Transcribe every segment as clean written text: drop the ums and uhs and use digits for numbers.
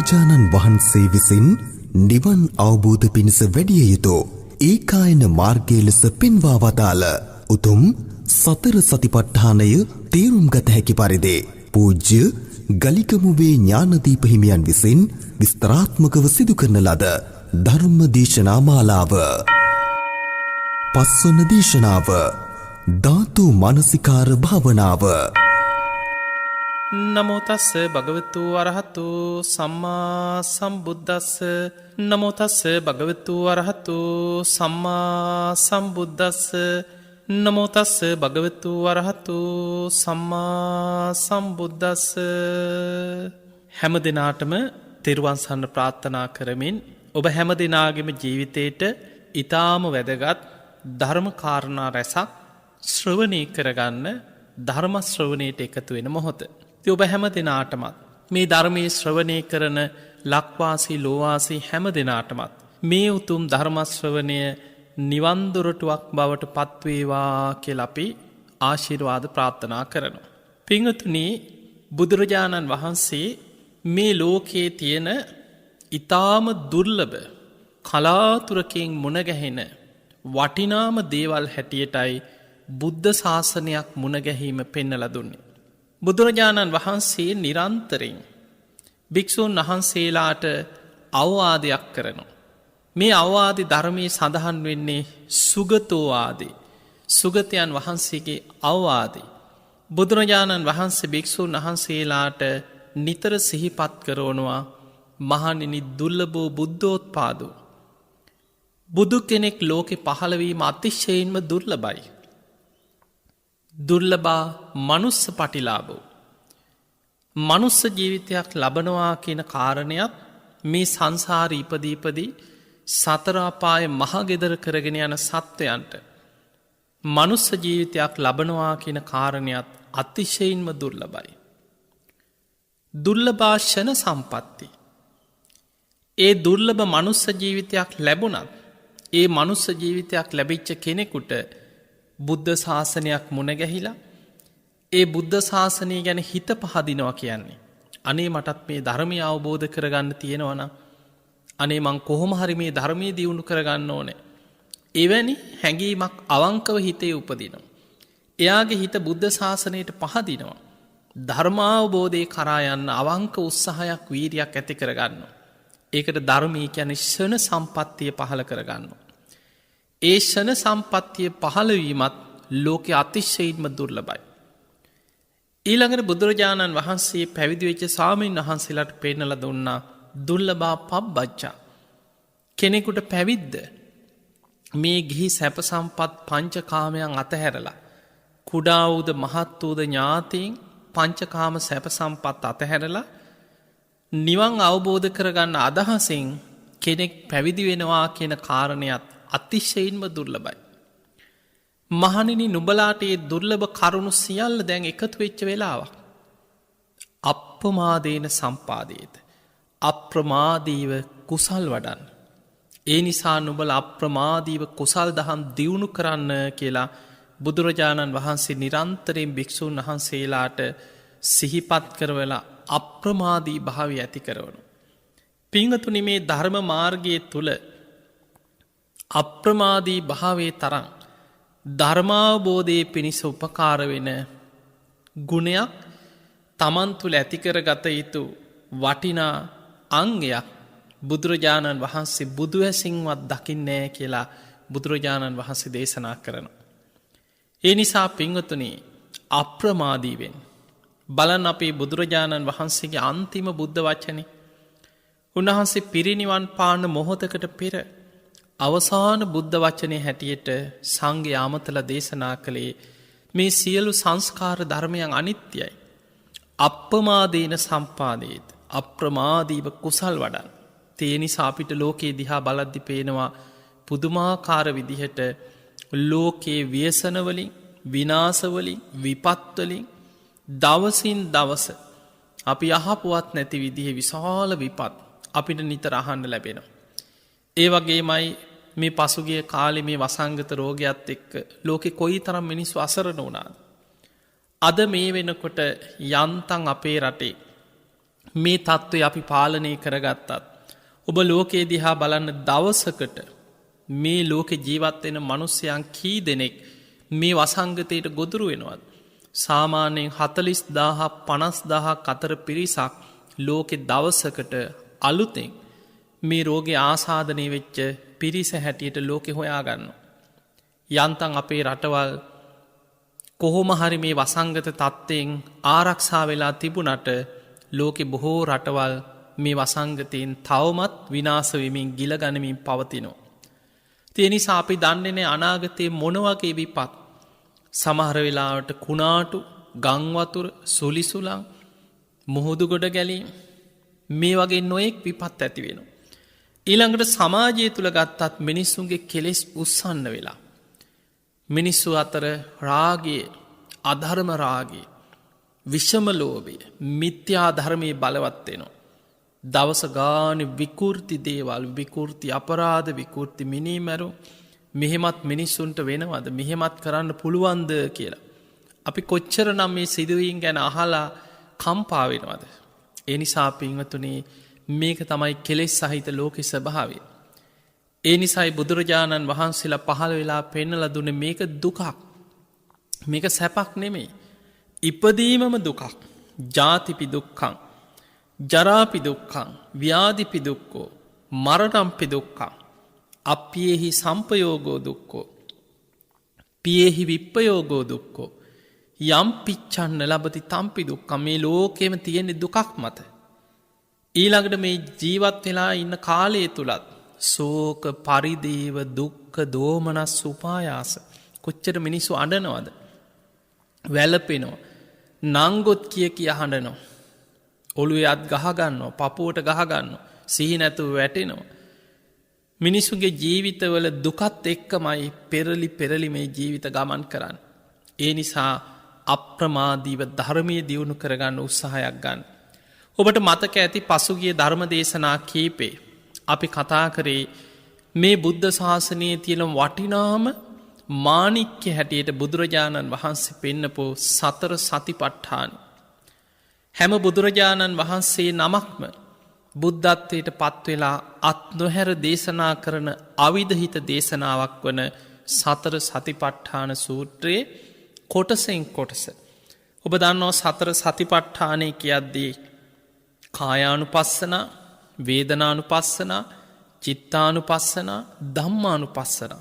බුදුරජාණන් වහන්සේ විසින් නිවන් අවබෝධ පිණිස වැඩිය යුතු ඒකායන මාර්ගය ලෙස පෙන්වා වදාළ උතුම් සතර සතිපට්ඨානය තේරුම් ගත හැකි පරිදි පූජ්‍ය ගලිකමුවේ ඥානදීප හිමියන් විසින් විස්තරාත්මකව සිදු කරන ලද ධර්ම දේශනා මාලාව. පස්වන දේශනාව ධාතු මනසිකාර භාවනාව. නමෝ තස්ස භගවතු අරහතු සම්මා සම්බුද්දස්ස. නමෝ තස්ස භගවතු අරහතු සම්මා සම්බුද්දස්ස. නමෝ තස්ස භගවතු අරහතු සම්මා සම්බුද්දස්ස. හැම දිනාටම තෙරුවන් සරණ ප්‍රාර්ථනා කරමින් ඔබ හැම දිනාගේම ජීවිතේට ඊටාම වැදගත් ධර්ම කාරණා රැසක් ශ්‍රවණය කරගන්න ධර්ම ශ්‍රවණයට එකතු වෙන මොහොත. ඔබ හැම දිනාටමත් මේ ධර්මයේ ශ්‍රවණය කරන ලක්වාසී ලෝවාසී හැම දිනාටමත් මේ උතුම් ධර්ම ශ්‍රවණය නිවන් දොරටුවක් බවට පත්වේවා කියලා අපි ආශිර්වාද ප්‍රාර්ථනා කරනවා. පින්වතුනි, බුදුරජාණන් වහන්සේ මේ ලෝකයේ තියෙන ඊටාම දුර්ලභ කලාතුරකින් මුණ ගැහෙන වටිනාම දේවල් හැටියටයි බුද්ධ ශාසනයක් මුණ ගැහිම පෙන්නලා දුන්නේ. බුදුරජාණන් වහන්සේ නිරන්තරයෙන් භික්ෂූන් වහන්සේලාට අවවාදයක් කරනවා. මේ අවවාදී ධර්මයේ සඳහන් වෙන්නේ සුගතෝ ආදී. සුගතයන් වහන්සේගේ අවවාදී. බුදුරජාණන් වහන්සේ භික්ෂූන් වහන්සේලාට නිතර සිහිපත් කරනවා, මහණෙනි, දුර්ලභෝ බුද්ධෝත්පාදෝ. බුදු කෙනෙක් ලෝකෙ පහළ වීම අතිශයින්ම දුර්ලභයි. දුර්ලභා මනුස්ස පටිලාභෝ. මනුස්ස ජීවිතයක් ලබනවා කියන කාරණයක් මේ සංසාර ඉපදීපදී සතර අපාය මහගෙදර කරගෙන යන සත්වයන්ට මනුස්ස ජීවිතයක් ලබනවා කියන කාරණයක් අතිශයින්ම දුර්ලභයි. දුර්ලභාෂණ සම්පත්ති. ඒ දුර්ලභ මනුස්ස ජීවිතයක් ලැබුණත් ඒ මනුස්ස ජීවිතයක් ලැබිච්ච කෙනෙකුට බුද්ධ ශාසනයක් මුණ ගැහිලා ඒ බුද්ධ ශාසනය ගැන හිත පහදිනවා කියන්නේ, අනේ මටත් මේ ධර්මය අවබෝධ කරගන්න තියෙනවනම්, අනේ මං කොහොම හරි මේ ධර්මයේ දියුණු කරගන්න ඕනේ. එවැනි හැඟීමක් අවංකව හිතේ උපදිනවා. එයාගේ හිත බුද්ධ ශාසනයට පහදිනවා. ධර්මාවබෝධය කරා යන්න අවංක උත්සාහයක් වීරියක් ඇති කරගන්නවා. ඒකට ධර්මී කියන්නේ ෂණ සම්පත්තිය පහළ කරගන්නවා. ඒ ෂණ සම්පත්තිය පහළවීමත් ලෝකෙ අතිශයින්ම දුර්ලභයි. ඊළඟට බුදුරජාණන් වහන්සේ පැවිදි වෙච්ච ස්වාමීන් වහන්සේලාට පෙන්නලා දුන්නා දුර්ලභා පබ්බච්චා. කෙනෙකුට පැවිද්ද මේ ගිහි සැප සම්පත් පංචකාමයන් අතහැරලා, කුඩා වූද මහත් වූද ඥාතීන් පංචකාම සැප සම්පත් අතහැරලා නිවන් අවබෝධ කරගන්න අදහසින් කෙනෙක් පැවිදි වෙනවා කියන කාරණයක් අතිශයින්ම දුර්ලභයි. මහණෙනි, නුඹලාට ඒ දුර්ලභ කරුණු සියල්ල දැන් එකතු වෙච්ච වෙලාවක්. අප්‍රමාදේන සම්පාදේත. අප්‍රමාදීව කුසල් වඩන්න. ඒ නිසා නුඹලා අප්‍රමාදීව කුසල් දහම් දියුණු කරන්න කියලා බුදුරජාණන් වහන්සේ නිරන්තරයෙන් භික්ෂූන් වහන්සේලාට සිහිපත් කරවලා අප්‍රමාදී භාවය ඇති කරවනු. පින්වතුනි, මේ ධර්ම මාර්ගයේ තුල අප්‍රමාදී භාවයේ තරම් ධර්මාවබෝධයේ පිණිස උපකාර වෙන ගුණයක් තමන් තුළ ඇති කරගත යුතු වටිනා අංගයක් බුදුරජාණන් වහන්සේ බුදු ඇසින්වත් දකින්නේ කියලා බුදුරජාණන් වහන්සේ දේශනා කරනවා. ඒ නිසා පින්වතුනි, අප්‍රමාදී වෙන්න. බලන්න අපේ බුදුරජාණන් වහන්සේගේ අන්තිම බුද්ධ වචනේ. උන්වහන්සේ පිරිනිවන් පාන මොහොතකට පෙර අවසාන බුද්ධ වචනේ හැටියට සංඝය ආමතලා දේශනා කළේ මේ සියලු සංස්කාර ධර්මයන් අනිත්‍යයි. අප්‍රමාදේන සම්පාදේත. අප්‍රමාදීව කුසල් වඩන්න. ඒ නිසා අපිට ලෝකේ දිහා බලද්දි පේනවා පුදුමාකාර විදිහට ලෝකේ ව්‍යසන වලින්, විනාශ වලින්, විපත් වලින් දවසින් දවස අපි අහපුවත් නැති විදිහේ විශාල විපත් අපිට නිතර අහන්න ලැබෙනවා. ඒ වගේමයි මේ පසුගිය කාලේ මේ වසංගත රෝගයත් එක්ක ලෝකෙ කොයිතරම් මිනිස්සු අසරණ වුණාද. අද මේ වෙනකොට යන්තම් අපේ රටේ මේ තත්ත්වය අපි පාලනය කරගත්තත්. ඔබ ලෝකයේ දිහා බලන්න දවසකට මේ ලෝකෙ ජීවත්වෙන මනුස්්‍යයන් කී දෙනෙක් මේ වසංගතයට ගොදුරු වෙනවත්. සාමාන්‍යයෙන් 40,000 අතර පිරිසක් ලෝකෙ දවසකට අලුතෙන් මේ රෝගය ආසාධනය වෙච්ච පිරිස හැටියට ලෝකෙ හොයාගන්න. යන්තන් අපේ රටවල් කොහොම හරි මේ වසංගත තත්ත්වයෙන් ආරක්ෂා වෙලා තිබුණට ලෝකෙ බොහෝ රටවල් මේ වසංගතයෙන් තවමත් විනාශවෙමින් ගිල ගනමින් පවතිනෝ. තියනිසා අපි දන්නේනේ අනාගතයේ මොනවගේ විපත් සමහර වෙලාවට කුණාටු ගංවතුර සුලිසුලං මුහුදුගොඩ ගැලීම් මේ වගේ නොයෙක් විපත් ඇති වෙන. ඊළඟට සමාජය තුළ ගත්තත් මිනිස්සුන්ගේ කෙලෙස් උත්සන්න වෙලා. මිනිස්සු අතර රාගේ අධර්ම රාගේ විෂමලෝබය මිත්‍යා ධර්මය බලවත්වෙනවා. දවස ගාන විකෘති දේවල් විකෘති අපරාධ විකෘති මිනීමැරු මෙහෙමත් මිනිස්සුන්ට වෙනවද මෙහෙමත් කරන්න පුළුවන්ද කියලා. අපි කොච්චර නම් මේ සිදුවීන් ගැන අහලා කම්පාවෙනවද. එනිසා පින්වතුනේ මේක තමයි කෙලෙස් සහිත ලෝකෙ ස්වභාවය. ඒ නිසයි බුදුරජාණන් වහන්සේලා පහළ වෙලා පෙන්නල දුන මේක දුකක් මේක සැපක් නෙමෙයි. ඉපදීමම දුකක් ජාතිපි දුක්කං ජරාපි දුක්කං ව්‍යාධිපි දුක්කෝ මරණම්පි දුක්කං අපියෙහි සම්පයෝගෝ දුක්කෝ පියෙහි විප්පයෝගෝ දුක්කෝ යම් පිච්චන්න ලබති තම්පි දුක්කම් මේ ලෝකෙම තියෙන්නේ දුකක් මත. ඊළඟට මේ ජීවත් වෙලා ඉන්න කාලය තුළත් සෝක පරිදේව දුක්ක දෝමනස් සුපායාස කොච්චර මිනිස්සු අඩනවද වැලපෙනෝ නංගොත් කිය හඬනෝ ඔළුවේ අත් ගහගන්නවා පපුුවට ගහගන්න සිහි නැතුව වැටෙනවා. මිනිස්සුගේ ජීවිතවල දුකත් එක්කමයි පෙරලි මේ ජීවිත ගමන් කරන්න. ඒ නිසා අප්‍රමාදීව ධර්මය දියුණු කරගන්න උත්සාහයක් ගන්න. ඔබට මතක ඇති පසුගිය ධර්ම දේශනා කීපේ අපි කතා කරේ මේ බුද්ධ ශාසනයේ තියෙන වටිනාම මාණික්‍ය හැටියට බුදුරජාණන් වහන්සේ පෙන්නපෝ සතර සතිපට්ඨාන. හැම බුදුරජාණන් වහන්සේ නමක්ම බුද්ධත්වයට පත්වෙලා අත් නොහැර දේශනා කරන අවිධහිත දේශනාවක් වන සතර සතිපට්ඨාන සූත්‍රයේ කොටසෙන් කොටස. ඔබ දන්නවා සතර සතිපට්ඨානය කියද්දී කායානුපස්සන වේදනානුපස්සන චිත්තානුපස්සන ධම්මානුපස්සන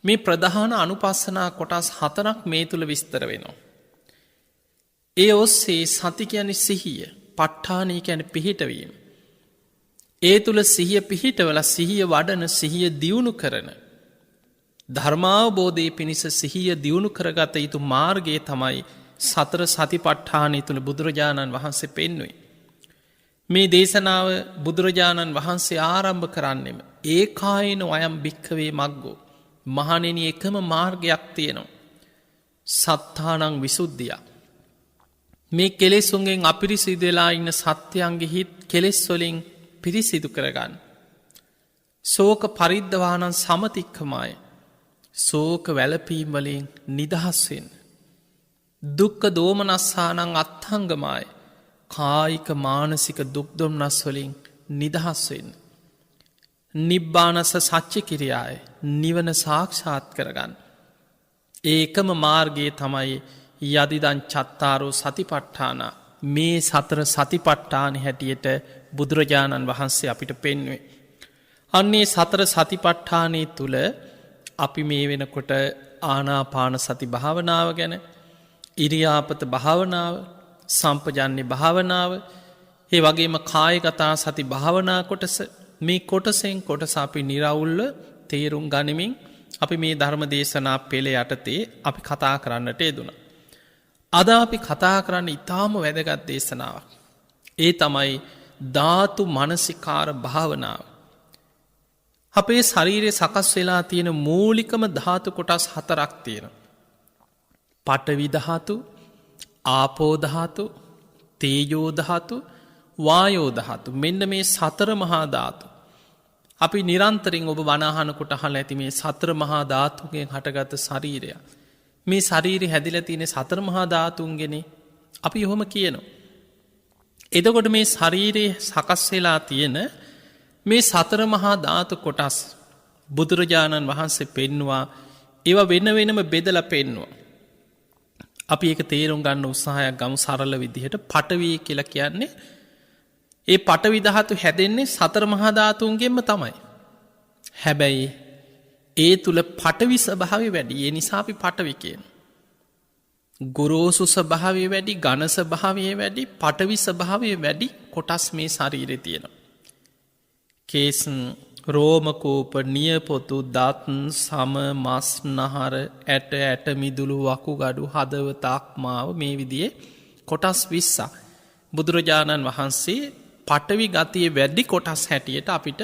මේ ප්‍රධාන අනුපස්සනා කොටස් 4ක් මේ තුළ විස්තර වෙනවා. ඒ ඔස්සේ සති කියන්නේ සිහිය ප ဋ ාණය කියන්නේ පිහිටවීම. ඒ තුළ සිහිය පිහිටවල සිහිය වඩන සිහිය දියුණු කරන ධර්මාවබෝධයේ පිණිස සිහිය දියුණු කරගත යුතු මාර්ගය තමයි සතර සතිපට්ඨානය තුළ බුදුරජාණන් වහන්සේ පෙන්වුවේ. මේ දේශනාව බුදුරජාණන් වහන්සේ ආරම්භ කරන්නෙම ඒකායන වයම් භික්ඛවේ මග්ගෝ මහණෙනි එකම මාර්ගයක් තියෙනවා. සත්තානං විසුද්ධිය. මේ කෙලෙසුන්ගෙන් අපිරිසිදු වෙලා ඉන්න සත්‍යයන්ගේ හිත් කෙලෙස් වලින් පිරිසිදු කරගන්න. ශෝක පරිද්දවානං සමතික්ඛමාය. ශෝක වැළපීම් වලින් නිදහස් වෙන්න. දුක්ඛ දෝමනස්සානං අත්ථංගමාය. කායික මානසික දුක් දුම්නස් වලින් නිදහස් වෙන්න. නිබ්බානස සච්ච කිරියාය. නිවන සාක්ෂාත් කරගන්න. ඒකම මාර්ගයේ තමයි යදිදං චත්තාරෝ සතිපට්ඨාන මේ සතර සතිපට්ඨාන හැටියට බුදුරජාණන් වහන්සේ අපිට පෙන්වේ. අන්නේ සතර සතිපට්ඨානය තුළ අපි මේ වෙනකොට ආනාපාන සති භාවනාව ගැන ඉරියාපත භාවනාව සම්පජන්‍ය භාවනාව ඒ වගේම කායගතා සති භාවනා කොටස මේ කොටසෙන් කොටස අපි නිරවුල්ව තේරුම් ගනිමින් අපි මේ ධර්ම දේශනා පෙළ යටතේ අපි කතා කරන්නට යෙදුණා. අද අපි කතා කරන්න ඉතාම වැදගත් දේශනාවක්. ඒ තමයි ධාතු මනසිකාර භාවනාව. අපේ ශරීරයේ සකස් වෙලා තියෙන මූලිකම ධාතු කොටස් 4ක් තියෙනවා. පඨවි ධාතු, ආපෝ ධාතු, තේජෝ ධාතු, වායෝ ධාතු. මෙන්න මේ සතර මහා ධාතු. අපි නිරන්තරයෙන් ඔබ වනාහනකොට අහලා ඇති මේ සතර මහා ධාතුන්ගෙන් හටගත් ශරීරය. මේ ශරීරය හැදිලා තියෙන සතර මහා ධාතුන්ගෙනේ අපි ඔහොම කියනවා. එතකොට මේ ශරීරයේ සකස් වෙලා තියෙන මේ සතර මහා ධාතු කොටස් බුදුරජාණන් වහන්සේ පෙන්නවා ඒවා වෙන වෙනම බෙදලා පෙන්නවා. අපි ඒක තේරුම් ගන්න උත්සාහයක් ගමු සරල විදිහට. පඨවි කියලා කියන්නේ ඒ පඨවි ධාතු හැදෙන්නේ සතර මහා ධාතුන්ගෙන්ම තමයි. හැබැයි ඒ තුල පඨවි ස්වභාවය වැඩි. ඒ නිසා අපි පඨවි කියන. ගොරෝසු ස්වභාවය වැඩි, ඝන ස්වභාවය වැඩි, පඨවි ස්වභාවය වැඩි කොටස් මේ ශරීරේ තියෙනවා. කේස්, රෝමකූප, නියපොතු, දත්, සම, මස්, නහර, ඇට මිදුළු, වකුගඩු, හදවත, අක්මාව මේ විදිහේ කොටස් 20ක් බුදුරජාණන් වහන්සේ පඨවි ගතිය වැඩි කොටස් හැටියට අපිට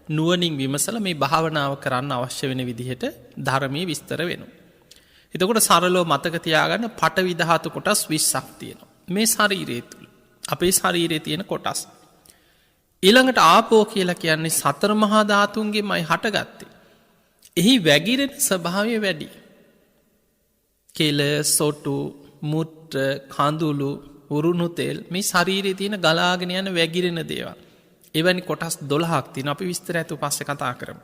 නුවණින් විමසලා මේ භාවනාව කරන්න අවශ්‍ය වෙන විදිහට ධර්මයේ විස්තර වෙනවා. එතකොට සරලව මතක තියාගන්න පඨවි ධාතු කොටස් 20ක් තියෙනවා මේ ශරීරය තුල. අපේ ශරීරයේ තියෙන කොටස්. ඊළඟට ආපෝ කියලා කියන්නේ සතර මහා ධාතුන්ගෙන්මයි හටගත්තේ. එහි වැగిරෙන ස්වභාවය වැඩි. කෙල, සොටු, මුත්‍ර, කඳුළු, උරුණු තෙල් මේ ශරීරයේ තියෙන ගලාගෙන යන වැగిරෙන දේවල්. එවැනි කොටස් 12ක් තියෙනවා. අපි විස්තර ඇතුව පස්සේ කතා කරමු.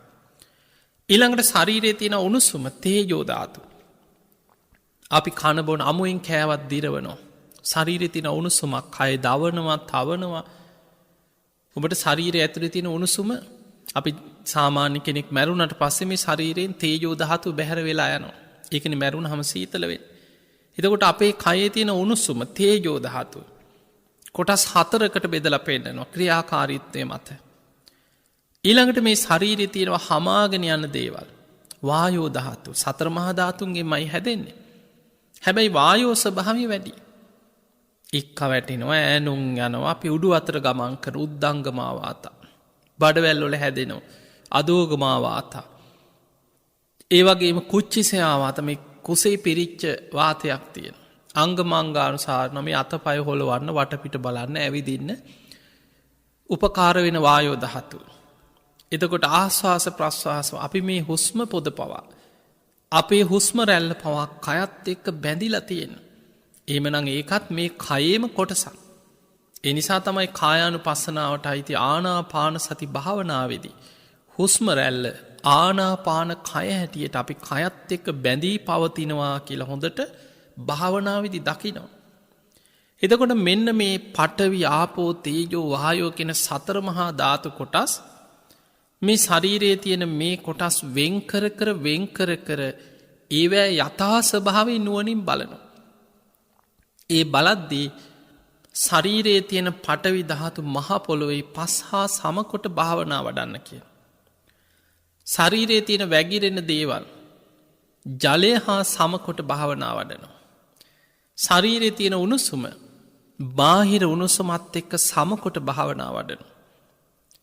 ඊළඟට ශරීරයේ තියෙන උණුසුම තේජෝ ධාතු. අපි කන බොන අමුයෙන් කෑවත් දිරවනවා. ශරීරයේ තියෙන උණුසුමක් කය දවනවා, තවනවා. ඔබට ශරීරය ඇතුලේ තියෙන උණුසුම අපි සාමාන්‍ය කෙනෙක් මැරුණට පස්සේ මේ ශරීරයෙන් තේජෝ ධාතු බැහැර වෙලා යනවා. ඒකනේ මැරුණාම සීතල වෙන්නේ. එතකොට අපේ කයේ තියෙන උණුසුම තේජෝ ධාතු කොටස් 4කට බෙදලා පෙන්නනවා ක්‍රියාකාරීත්වය මත. ඊළඟට මේ ශරීරයේ තියෙනවා හමාගෙන යන දේවල්. වායෝ ධාතු සතර මහා ධාතුන්ගෙන්මයි හැදෙන්නේ. හැබැයි වායෝ ස්වභාවය වැඩි. එක්ක වැටෙනවා, ඈනුම් යනවා, අපි උඩු අතර ගමන් කරන උද්දංගමා වාතා. බඩවැල් වල හැදෙනවා. අදෝගමා වාතා. ඒ වගේම කුච්චිසයා වාතා මේ කුසේ පිරිච්ච වාතයක් තියෙනවා. අංගමංගානුසාරණ මේ අතපය හොලවන්න, වටපිට බලන්න, ඇවිදින්න උපකාර වෙන වායෝ ධාතු. එතකොට ආස්වාස ප්‍රස්වාස අපි මේ හුස්ම පොද පවා අපේ හුස්ම රැල්ල පවා කයත් එක්ක බැඳිලා තියෙන. එහෙමනම් ඒකත් මේ කයේම කොටසක්. ඒ නිසා තමයි කායානුපස්සනාවට අයිති ආනාපාන සති භාවනාවේදී හුස්ම රැල්ල ආනාපාන කය හැටියට අපි කයත් එක්ක බැඳී පවතිනවා කියලා හොඳට භාවනාවේදී දකිනවා. එතකොට මෙන්න මේ පඨවි ආපෝ තේජෝ වායෝ කියන සතර මහා ධාතු කොටස් මේ ශරීරයේ තියෙන මේ කොටස් වෙන් කර ඒවැ යථා ස්වභාවය නුවණින් බලනවා. ඒ බලද්දී ශරීරයේ තියෙන පඨවි ධාතු මහ පොළොවේ පස් හා සමකොට භාවනා වඩන්න කියන. ශරීරයේ තියෙන වැగిරෙන දේවල් ජලය හා සමකොට භාවනා වඩනවා. ශරීරයේ තියෙන උණුසුම බාහිර උණුසුමත් එක්ක සමකොට භාවනා වඩනවා.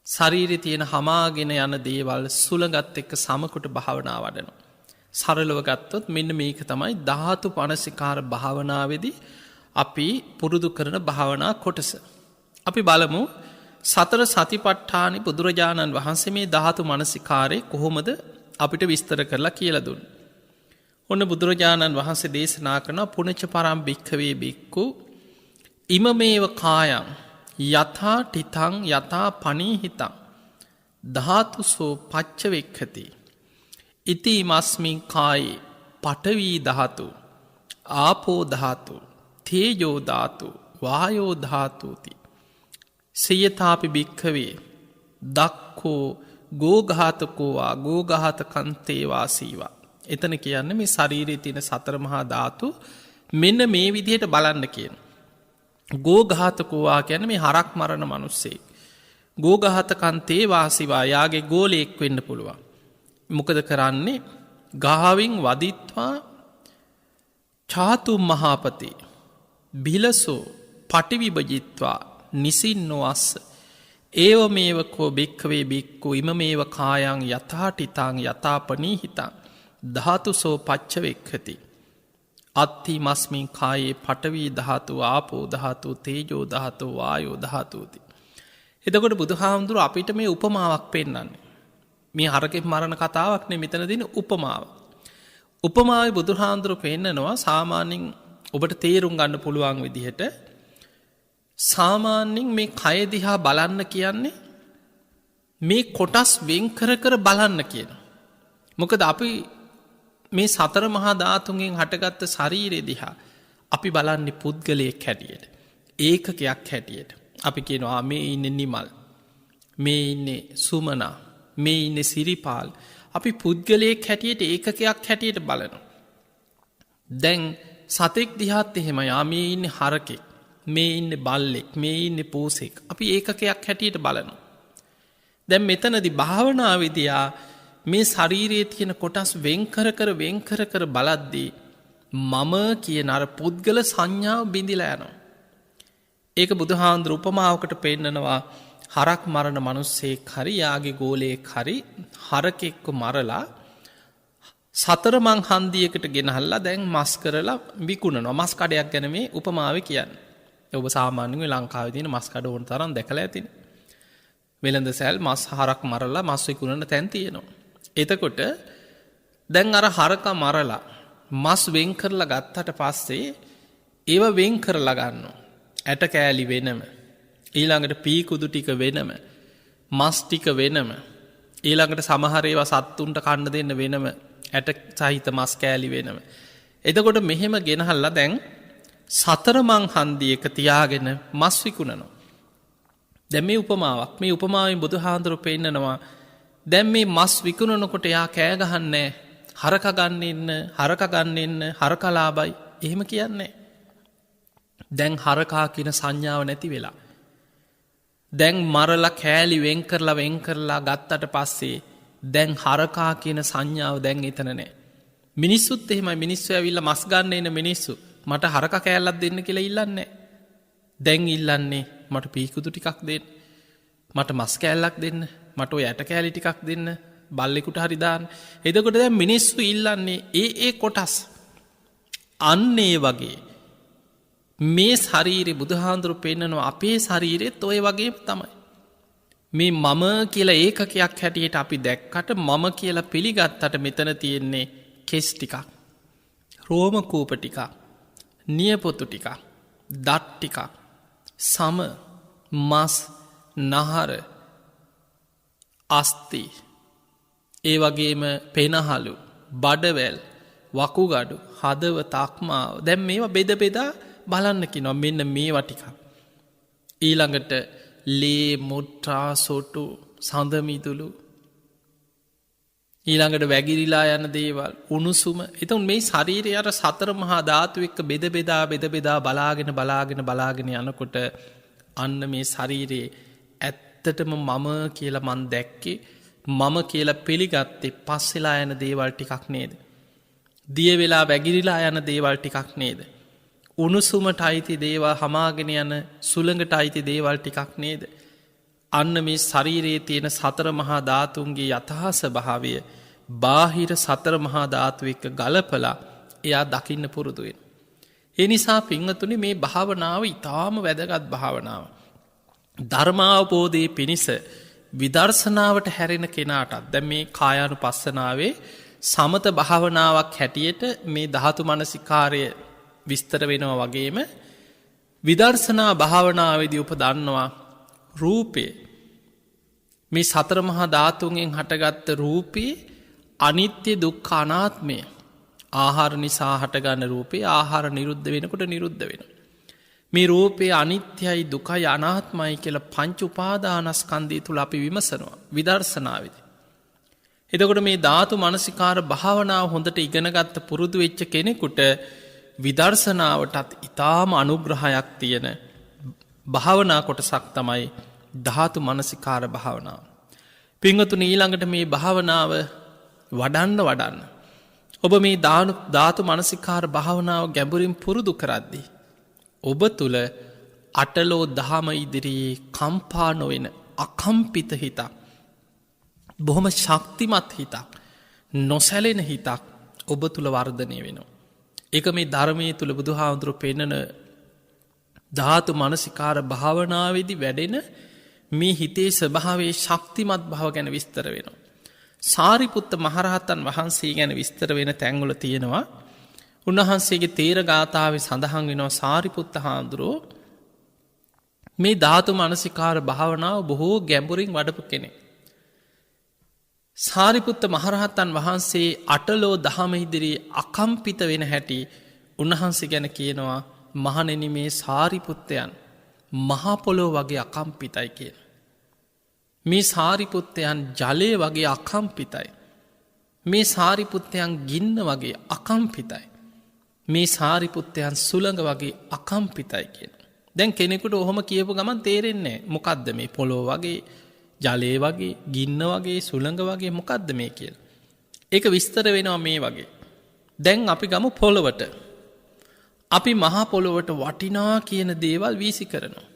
ශරීරයේ තියෙන හමාගෙන යන දේවල් සුළඟත් එක්ක සමකොට භාවනා වඩනවා. සරලව ගත්තොත් මෙන්න මේක තමයි ධාතු මනසිකාර භාවනාවේදී අපි පුරුදු කරන භාවනා කොටස. අපි බලමු සතර සතිපට්ඨානෙ බුදුරජාණන් වහන්සේ මේ ධාතු මනසිකාරේ කොහොමද අපිට විස්තර කරලා කියලා දුන්නේ. ඔන්න බුදුරජාණන් වහන්සේ දේශනා කරන පුණජ පරම් භික්ඛවේ භික්ඛු ඉමමේව කායං යථා තිතං යථා පනීහිතං ධාතුසෝ පච්චවෙක්ඛති ඉති මස්මින් කායේ පඨවි ධාතු ආපෝ ධාතු තේජෝ ධාතු වායෝ ධාතුති සියතාපි භික්ඛවේ දක්ඛෝ ගෝඝාතකෝ වා ගෝඝාත කන්තේ වාසීවා. එතන කියන්නේ මේ ශරීරයේ තියෙන සතර මහා ධාතු මෙන්න මේ විදිහට බලන්න කියන. ගෝඝාතකෝ වා කියන්නේ මේ හරක් මරණ මිනිස්සෙක්. ගෝඝාත කන්තේ වාසීවා යාගේ ගෝලයක් වෙන්න පුළුවන්. මොකද කරන්නේ? ගාවින් වදිත්වා ඡාතු මහපති බිලසෝ පටිවිභජිත්වා නිසින්නෝ අස්ස ඒව මේව කෝ භික්ඛවේ භික්ඛු ඉමමේව කායං යථා තිතං යථා පනීහිතං ධාතුසෝ පච්චවෙක්ඛති අත්ථි මස්මින් කායේ පඨවි ධාතු ආපෝ ධාතු තේජෝ ධාතු වායෝ ධාතුති. එතකොට බුදුහාමුදුරුවෝ අපිට මේ උපමාවක් පෙන්නන්නේ. මේ හරකෙක් මරණ කතාවක් නෙමෙයි මෙතන දෙන උපමාව. උපමාවේ බුදුහාමුදුරුවෝ පෙන්නනවා සාමාන්‍යයෙන් ඔබට තේරුම් ගන්න පුළුවන් විදිහට සාමාන්‍යයෙන් මේ කය දිහා බලන්න කියන්නේ මේ කොටස් වෙන් කර කර බලන්න කියන. මොකද අපි මේ සතර මහා ධාතුන්ගෙන් හටගත්ත ශරීරය දිහා අපි බලන්නේ පුද්ගලයෙක් හැටියට. ඒකකයක් හැටියට. අපි කියනවා මේ ඉන්නේ නිමල්. මේ ඉන්නේ සුමනා. මේ ඉන්නේ සිරිපාල්. අපි පුද්ගලයෙක් හැටියට ඒකකයක් හැටියට බලනවා. දැන් සතෙක් දිහාත් එහෙම මේ ඉන්නේ හරකෙක්. මේ ඉන්නේ බල්ලෙක්. මේ ඉන්නේ පූසෙක්. අපි ඒකකයක් හැටියට බලනවා. දැන් මෙතනදී භාවනාවේදී මේ ශරීරයේ තියෙන කොටස් වෙන් කර කර බලද්දී මම කියන අර පුද්ගල සංඥාව බිඳිලා යනවා. ඒක බුදුහාඳුර උපමාවකට පෙන්නනවා හරක් මරණ මිනිස්සෙක් හරි යාගේ ගෝලයෙක් හරි හරකෙක්ව මරලා සතර මං හන්දියකට ගෙනහල්ලා දැන් මස් කරලා විකුණනවා. මස් කඩයක් ගැන මේ උපමාවේ කියන්නේ. ඔබ සාමාන්‍යයෙන් ලංකාවේ තියෙන මස් කඩ ඕන තරම් දැකලා ඇතිනේ. වෙළඳ සැල් මස් හරක් මරලා මස් විකුණන තැන් තියෙනවා. එතකොට දැන් අර හරකා මරලා මස් වෙන් කරලා ගත්තට පස්සේ ඒව වෙන් කරලා ගන්නවා. ඇට කෑලි වෙනම, ඊළඟට පීකුදු ටික වෙනම, මස් ටික වෙනම, ඊළඟට සමහර ඒවා සත්තුන්ට කන්න දෙන්න වෙනම ඇට සහිත මස් කෑලි වෙනම. එතකොට මෙහෙම ගෙනහල්ලා දැන් සතර මං හන්දියක තියාගෙන මස් විකුණනවා. දැන් මේ උපමාවක්. මේ උපමාවෙන් බුදුහාඳුර පෙන්නනවා දැන් මේ මස් විකුණනකොට යා කෑ ගහන්නේ හරක ගන්න ඉන්න හරකලාබයි එහෙම කියන්නේ. දැන් හරකා කියන සංඥාව නැති වෙලා. දැන් මරලා කෑලි වෙන් කරලා ගත්තට පස්සේ දැන් හරකා කියන සංඥාව දැන් එතන නැහැ. මිනිස්සුත් එහෙමයි. මිනිස්සු ඇවිල්ලා මස් ගන්න එන මිනිස්සු මට හරක කෑල්ලක් දෙන්න කියලා ඉල්ලන්නේ. දැන් ඉල්ලන්නේ මට පීකුදු ටිකක් දෙන්න. මට මස් කෑල්ලක් දෙන්න. මට ඔය ඇට කෑලි ටිකක් දෙන්න. බල්ලෙකුට හරි දාන්න. එතකොට දැන් මිනිස්සු ඉල්ලන්නේ ඒ කොටස්. අන්න ඒ වගේ මේ ශරීරය බුදුහාඳුරු පෙන්නනවා අපේ ශරීරෙත් ඔය වගේ තමයි. මේ මම කියලා ඒකකයක් හැටියට අපි දැක්කට මම කියලා පිළිගත්තට මෙතන තියෙන්නේ කෙස් ටිකක්, රෝම කූප ටිකක්, නියපොතු ටිකක්, දත් ටිකක්, සම, මස්, නහර, අස්ති, ඒ වගේම පෙනහලු, බඩවැල්, වකුගඩු, හදවත, අක්මාව. දැන් මේවා බෙද බෙදා බලන්න කියනවා. මෙන්න මේවා ටිකක්. ඊළඟට ලේ, මුත්‍රා, සොටු, සඳ මිදුළු, ඊළඟට වැගිරිලා යන දේවල්, උණුසුම. එතකොට මේ ශරීරය අර සතර මහා ධාතු එක්ක බෙද බෙදා බලාගෙන යනකොට අන්න මේ ශරීරයේ ඇත්තටම මම කියලා මන් දැක්කේ, මම කියලා පිළිගත්තේ පස්සෙලා යන දේවල් ටිකක් නේද? දිය වෙලා වැගිරිලා යන දේවල් ටිකක් නේද? උණුසුමට අයිති දේවල්, හමාගෙන යන සුළඟට අයිති දේවල් ටිකක් නේද? අන්න මේ ශරීරයේ තියෙන සතර මහා ධාතුන්ගේ යථා ස්වභාවය බාහිර සතර මහා ධාතු එක්ක ගලපලා එයා දකින්න පුරුදු වෙන. ඒ නිසා පින්වතුනි මේ භාවනාව ඊටාම වැදගත් භාවනාවක්. ධර්මාවබෝධයේ පිණිස විදර්ශනාවට හැරෙන කෙනාටත් දැන් මේ කායානුපස්සනාවේ සමත භාවනාවක් හැටියට මේ ධාතු මනසිකාරය විස්තර වෙනවා වගේම විදර්ශනා භාවනාවේදී උපදන්නවා රූපය. මේ සතර මහා ධාතුන්ගෙන් හටගත්ත රූපේ අනිත්‍ය දුක්ඛ අනාත්මය. ආහාර නිසා හටගන්න රූපේ ආහාර නිරුද්ධ වෙනකොට නිරුද්ධ වෙනවා. මේ රූපේ අනිත්‍යයි දුකයි අනාත්මයි කියලා පංච උපාදානස්කන්ධය තුල අපි විමසනවා විදර්ශනාවේදී. එතකොට මේ ධාතු මනසිකාර භාවනාව හොඳට ඉගෙනගත්ත පුරුදු වෙච්ච කෙනෙකුට විදර්ශනාවටත් ඊටාම අනුග්‍රහයක් තියෙන භාවනා කොටසක් තමයි ධාතු මනසිකාර භාවනාව. පින්වතුනි ඊළඟට මේ භාවනාව වඩන්න ඔබ මේ ධාතු මනසිකාර භාවනාව ගැඹුරින් පුරුදු කරද්දී ඔබ තුල අටලෝ දහම ඉදිරියේ කම්පා නොවන අකම්පිත හිතක්, බොහොම ශක්තිමත් හිතක්, නොසැලෙන හිතක් ඔබ තුල වර්ධනය වෙනවා. ඒක මේ ධර්මයේ තුල බුදුහාමුදුරු පෙන්නන ධාතු මනසිකාර භාවනාවේදී වැඩෙන මේ හිතේ ස්වභාවයේ ශක්තිමත් භාව ගැන විස්තර වෙනවා. සාරිපුත්ත මහරහතන් වහන්සේ ගැන විස්තර වෙන තැන්වල තියෙනවා. උන්වහන්සේගේ තේර ගාථාවේ සඳහන් වෙනවා සාරිපුත්ත හාමුදුරුවෝ මේ ධාතු මනසිකාර භාවනාව බොහෝ ගැඹුරින් වඩපු කෙනෙ. සාරිපුත්ත මහරහත්තන් වහන්සේ අටලෝ දහම ඉදිරී අකම්පිත වෙන හැටි උන්වහන්සේ ගැන කියනවා මහණෙනි මේ සාරිපුත්තයන් මහපොලෝ වගේ අකම්පිතයි කියන. මේ සාරිපුත්තයන් ජලය වගේ අකම්පිතයි. මේ සාරිපුත්තයන් ගින්න වගේ අකම්පිතයි. මේ සාරිපුත්තයන් සුළඟ වගේ අකම්පිතයි කියන. දැන් කෙනෙකුට ඔහොම කියපු ගමන් තේරෙන්නේ මොකක්ද මේ පොලෝ වගේ ජලය වගේ ගින්න වගේ සුළඟ වගේ මොකක්ද මේ කියල. ඒක විස්තර වෙනවා මේ වගේ. දැන් අපි ගමු පොළොවට. අපි මහා පොළොවට වටිනා කියන දේවල් වීසි කරනවා.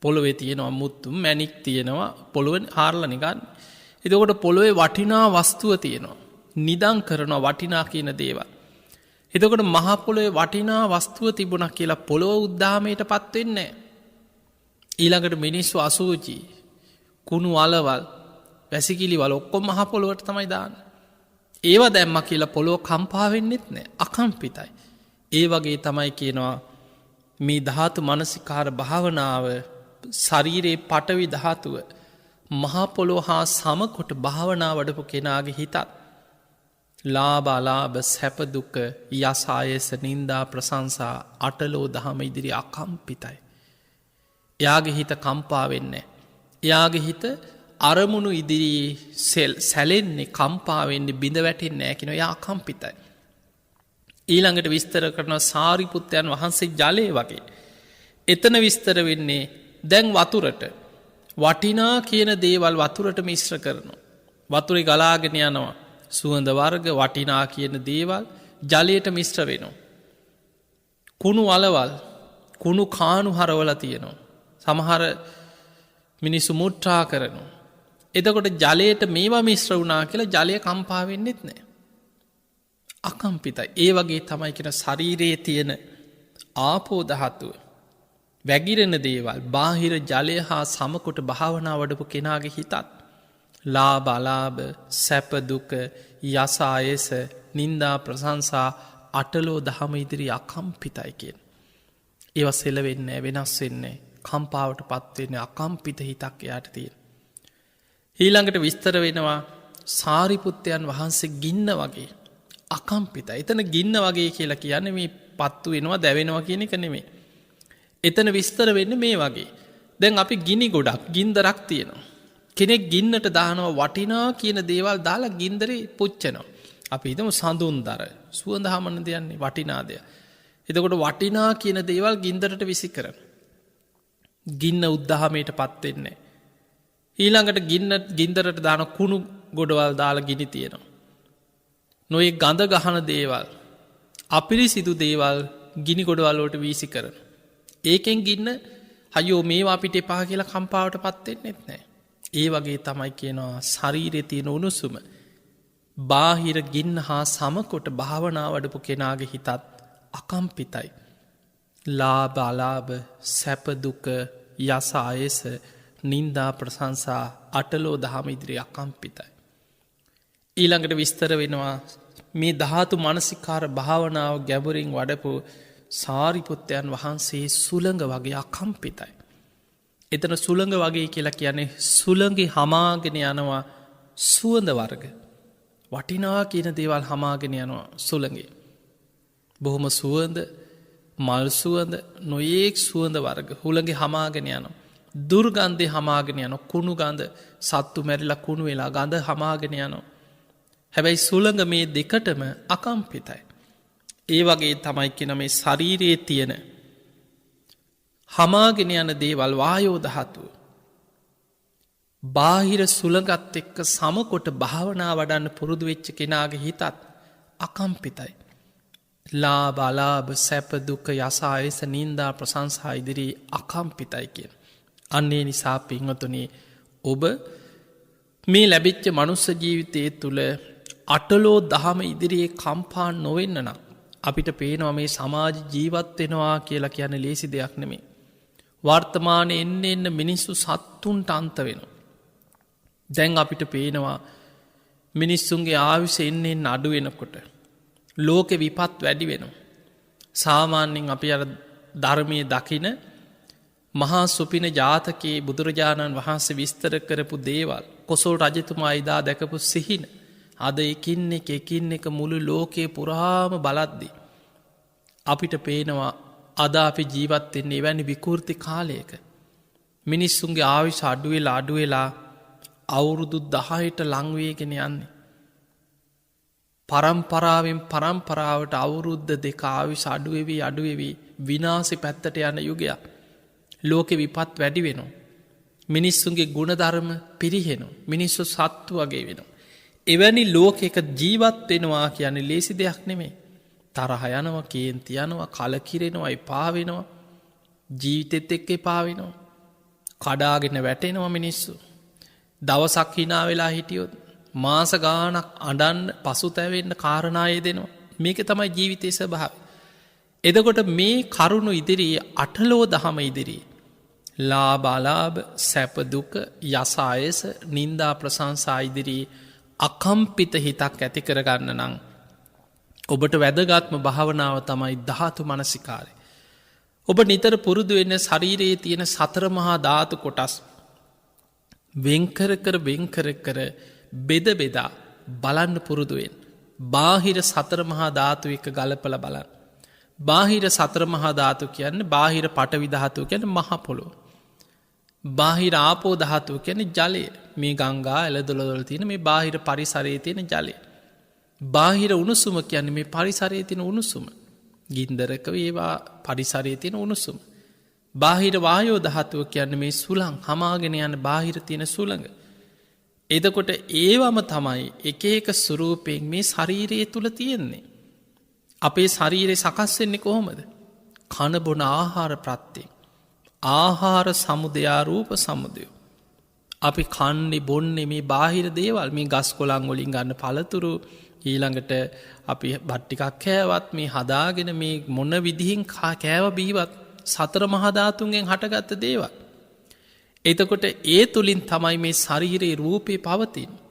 පොළොවේ තියෙනවා මුත්තු මැනික් තියෙනවා පොළොවෙන් හාරල නිගන්න. එතකොට පොළොවේ වටිනා වස්තුව තියෙනවා. නිදං කරනවා වටිනා කියන දේවල්. එතකොට මහපොළොවේ වටිනා වස්තුව තිබුණක් කියලා පොළොව උද්දාමයට පත්වෙන්නේ. ඊළඟට මිනිස්සු අසූචී කුණු අලවල් වැසිකිලිවල ඔක්කොම මහපොළොවට තමයි දාන්න. ඒවා දැම්ම කියලා පොළොව කම්පාවෙන්නෙත් නෑ අකම්පිතයි. ඒ වගේ තමයි කියනවා මේ ධාතු මනසිකාර භාවනාව ශරීරයේ පටවි ධාතුව මහපොළොව හා සමකොට භාවනා වඩපු කෙනාගේ හිතත් ලාබාලාබ සැපදුක යසායස නින්දා ප්‍රසංසා අටලෝ දහම ඉදිරි අකම්පිතයි. එයාගේ හිත කම්පාවෙන්නේ. එයාගේ හිත අරමුණු ඉදිරී සැලෙන්නේ කම්පාවෙන්නේ බිඳ වැටෙන් නෑකින යා අකම්පිතයි. ඊළඟට විස්තර කරන සාරිපුත්තයන් වහන්සේ ජලය වගේ. එතන විස්තර වෙන්නේ දැන් වතුරට වටිනා කියන දේවල් වතුරට මිශ්‍ර කරනවා. වතුරි ගලාගෙන යනවා. සුවඳ වර්ග වටිනා කියන දේවල් ජලයට මිශ්‍ර වෙනවා. කුණු අලවල් කුණු කානු හරවල තියෙනවා. සමහර මිනිස්සු මුට්ටා කරනවා. එතකොට ජලයට මේවා මිශ්‍ර වුනා කියලා ජලය කම්පාවෙන්නෙත් නෑ. අකම්පිතයි. ඒ වගේ තමයි කෙන ශරීරයේ තියෙන ආපෝදහත්තුව වැගිරෙන දේවල් බාහිර ජලය හා සමකොට භාවනා වඩපු කෙනාගේ හිතත් ලාබාලාබ සැපදුක යසායස නින්දා ප්‍රසංසා අටලෝ දහම ඉදිරි අකම්පිතයි කියෙන්. ඒව සෙලවෙන්නේ වෙනස් වෙන්නේ කම්පාවට පත්වෙන්නේ අකම්පිත හිතක් එයාට තියෙන. ඊළඟට විස්තර වෙනවා සාරිපුත්තයන් වහන්සේ ගින්න වගේ අකම්පිත. එතන ගින්න වගේ කියලා කියන්න මේ පත්තු වෙනවා දැවෙනවා කියන එක නෙමේ. එතන විස්තර වෙන්න මේ වගේ. දැන් අපි ගිනි ගොඩක් ගින්දරක් තියෙනවා. කෙනෙක් ගින්නට දානව වටිනා කියන දේවල් දාලා ගින්දරේ පුච්චනවා. අපි හිතමු සඳුන් දර සුවඳ හමන දෙයන්නේ වටිනාදය. එතකොට වටිනා කියන දේවල් ගින්දරට විසි කරන. ගින්න උද්දහමයට පත්වෙන්නේ. ඊළඟට ගින්දරට දාන කුණු ගොඩවල් දාලා ගිනි තියෙනවා. නොයි ගඳ ගහන දේවල් අපිරි සිදු දේවල් ගිනි ගොඩවල්ලෝට වීසි කරන. ඒකෙන් ගින්න හයෝ මේවා අපිට එපා කියලා කම්පාවට පත්වෙන්නෙත් නෑ. ඒ වගේ තමයි කියනවා ශරීරය තියෙන උණුසුම බාහිර ගින්න හා සමකොට භාවනා වඩපු කෙනාගේ හිතත් අකම්පිතයි. ලාබාලාබ සැපදුක යසායස නින්දා ප්‍රසංසා අටලෝ දහම ඉදිරි අකම්පිතයි. ඊළඟට විස්තර වෙනවා මේ ධාතු මනසිකාර භාවනාව ගැබුරින් වඩපු සාරිපුත්තයන් වහන්සේ සුළඟ වගේ අකම්පිතයි. එතන සුළඟ වගේ කියලා කියන්නේ සුළඟි හමාගෙන යනවා සුවඳ වර්ග. වටිනා කියන දේවල් හමාගෙන යනවා සුළඟේ. බොහොම සුවඳ මල් සුවඳ නොයෙක් සුවඳ වර්ග හුළඟි හමාගෙන යනවා. දුර්ගන්ධය හමාගෙන යන කුණු ගඳ සත්තු මැරිලා කුණු වෙලා ගඳ හමාගෙන යනවා. හැබැයි සුළඟ මේ දෙකටම අකම්පිතයි. ඒ වගේ තමයි කෙන මේ ශරීරයේ තියෙන හමාගෙන යන දේවල් වායෝදහතුව. බාහිර සුළඟත් එක්ක සමකොට භාවනා වඩන්න පුරුදු වෙච්ච කෙනාගේ හිතත් අකම්පිතයි. ලාබාලාබ සැපදුක යසායස නින්දා ප්‍රසංසා ඉදිරී අකම්පිතයි කියෙන්. අන්නේ නිසා පින්වතුනේ ඔබ මේ ලැබිච්ච මනුස්ස ජීවිතය තුළ අටලෝ දහම ඉදිරියේ කම්පා නොවෙන්න නම් අපිට පේනවා මේ සමාජ ජීවත්වෙනවා කියලා කියන ලේසි දෙයක් නෙමේ. වර්තමානය එන්න මිනිස්සු සත්තුන්ට අන්ත වෙන. දැන් අපිට පේනවා මිනිස්සුන්ගේ ආවිස එන්නේ අඩු වෙනකොට. ලෝකෙ විපත් වැඩි වෙනවා. සාමාන්‍යෙන් අපි අර ධර්මය දකින මහා සුපින ජාතකයේ බුදුරජාණන් වහන්සේ විස්තර කරපු දේවල් කොසොල් රජතුමා එදා දැකපු සිහින අද එකින් එක මුළු ලෝකයේ පුරාම බලද්දි. අපිට පේනවා අද අපි ජීවත්වෙන්නේ වැනි විකෘති කාලයක. මිනිස්සුන්ගේ ආවිශ අඩුවෙලා අවුරුදු 10ට ලංවේගෙන යන්නේ. පරම්පරාවෙන් පරම්පරාවට අවුරුද්ධ දෙක ආවිශ අඩුවෙවී විනාසි පැත්තට යන යුගයක්. ලෝකෙ විපත් වැඩි වෙනවා. මිනිස්සුන්ගේ ගුණධර්ම පිරිහෙනවා. මිනිස්සු සත්තු වගේ වෙනවා. එවැනි ලෝකෙක ජීවත් වෙනවා කියන්නේ ලේසි දෙයක් නෙමේ. තරහ යනවා, කේන්ති යනවා, කලකිරෙනවා, එපා වෙනවා, ජීවිතෙත් එක්ක එපා වෙනවා. කඩාගෙන වැටෙනවා මිනිස්සු. දවසක් hina වෙලා හිටියොත් මාස ගාණක් අඬන්න පසුතැවෙන්න කාරණා යෙදෙනවා. මේක තමයි ජීවිතයේ ස්වභාවය. එතකොට මේ කරුණු ඉදිරියේ අටලෝ දහම ඉදිරියේ ලාභ අලාභ සැප දුක යස අයස නින්දා ප්‍රශංසා ඉදිරියේ අකම්පිත හිතක් ඇති කරගන්න නම් ඔබට වැදගත්ම භාවනාව තමයි ධාතු මනසිකාරය. ඔබ නිතර පුරුදු වෙන්න ශරීරයේ තියෙන සතර මහා ධාතු කොටස් වෙන්කර කර බෙද බෙදා බලන්න පුරුදුවෙන්. බාහිර සතර මහා ධාතු එක ගලපල බලන්න. බාහිර සතර මහා ධාතු කියන්න බාහිර පටවි ධාතුව කියන්න මහ පොළොව. බාහිර ආපෝ ධාතුව කියන්නේ ජලය. මේ ගංගා එළදොළවල තියෙන මේ බාහිර පරිසරයේ තියෙන ජලය. බාහිර උණුසුම කියන්නේ මේ පරිසරයේ තියෙන උණුසුම. ගින්දරක වේවා පරිසරයේ තියෙන උණුසුම. බාහිර වායෝ ධාතුව කියන්නේ මේ සුළං හමාගෙන යන බාහිර තියෙන සුළඟ. එතකොට ඒවම තමයි එක එක ස්වරූපයෙන් මේ ශරීරයේ තුල තියෙන්නේ. අපේ ශරීරය සකස් වෙන්නේ කොහොමද? කන බොන ආහාර ප්‍රත්‍යයෙන්. ආහාර සමුදයා රූප සමුදය. අපි කන්නේ බොන්නේ මේ බාහිර දේවල්. මේ ගස් කොළන් වලින් ගන්න පළතුරු, ඊළඟට අපි බත් ටිකක් කෑවත් මේ හදාගෙන මේ මොන විදිහින් කෑව බීවත් සතර මහා ධාතුන්ගෙන් හටගත්ත දේවල්. එතකොට ඒ තුලින් තමයි මේ ශරීරයේ රූපේ පවතින්නේ.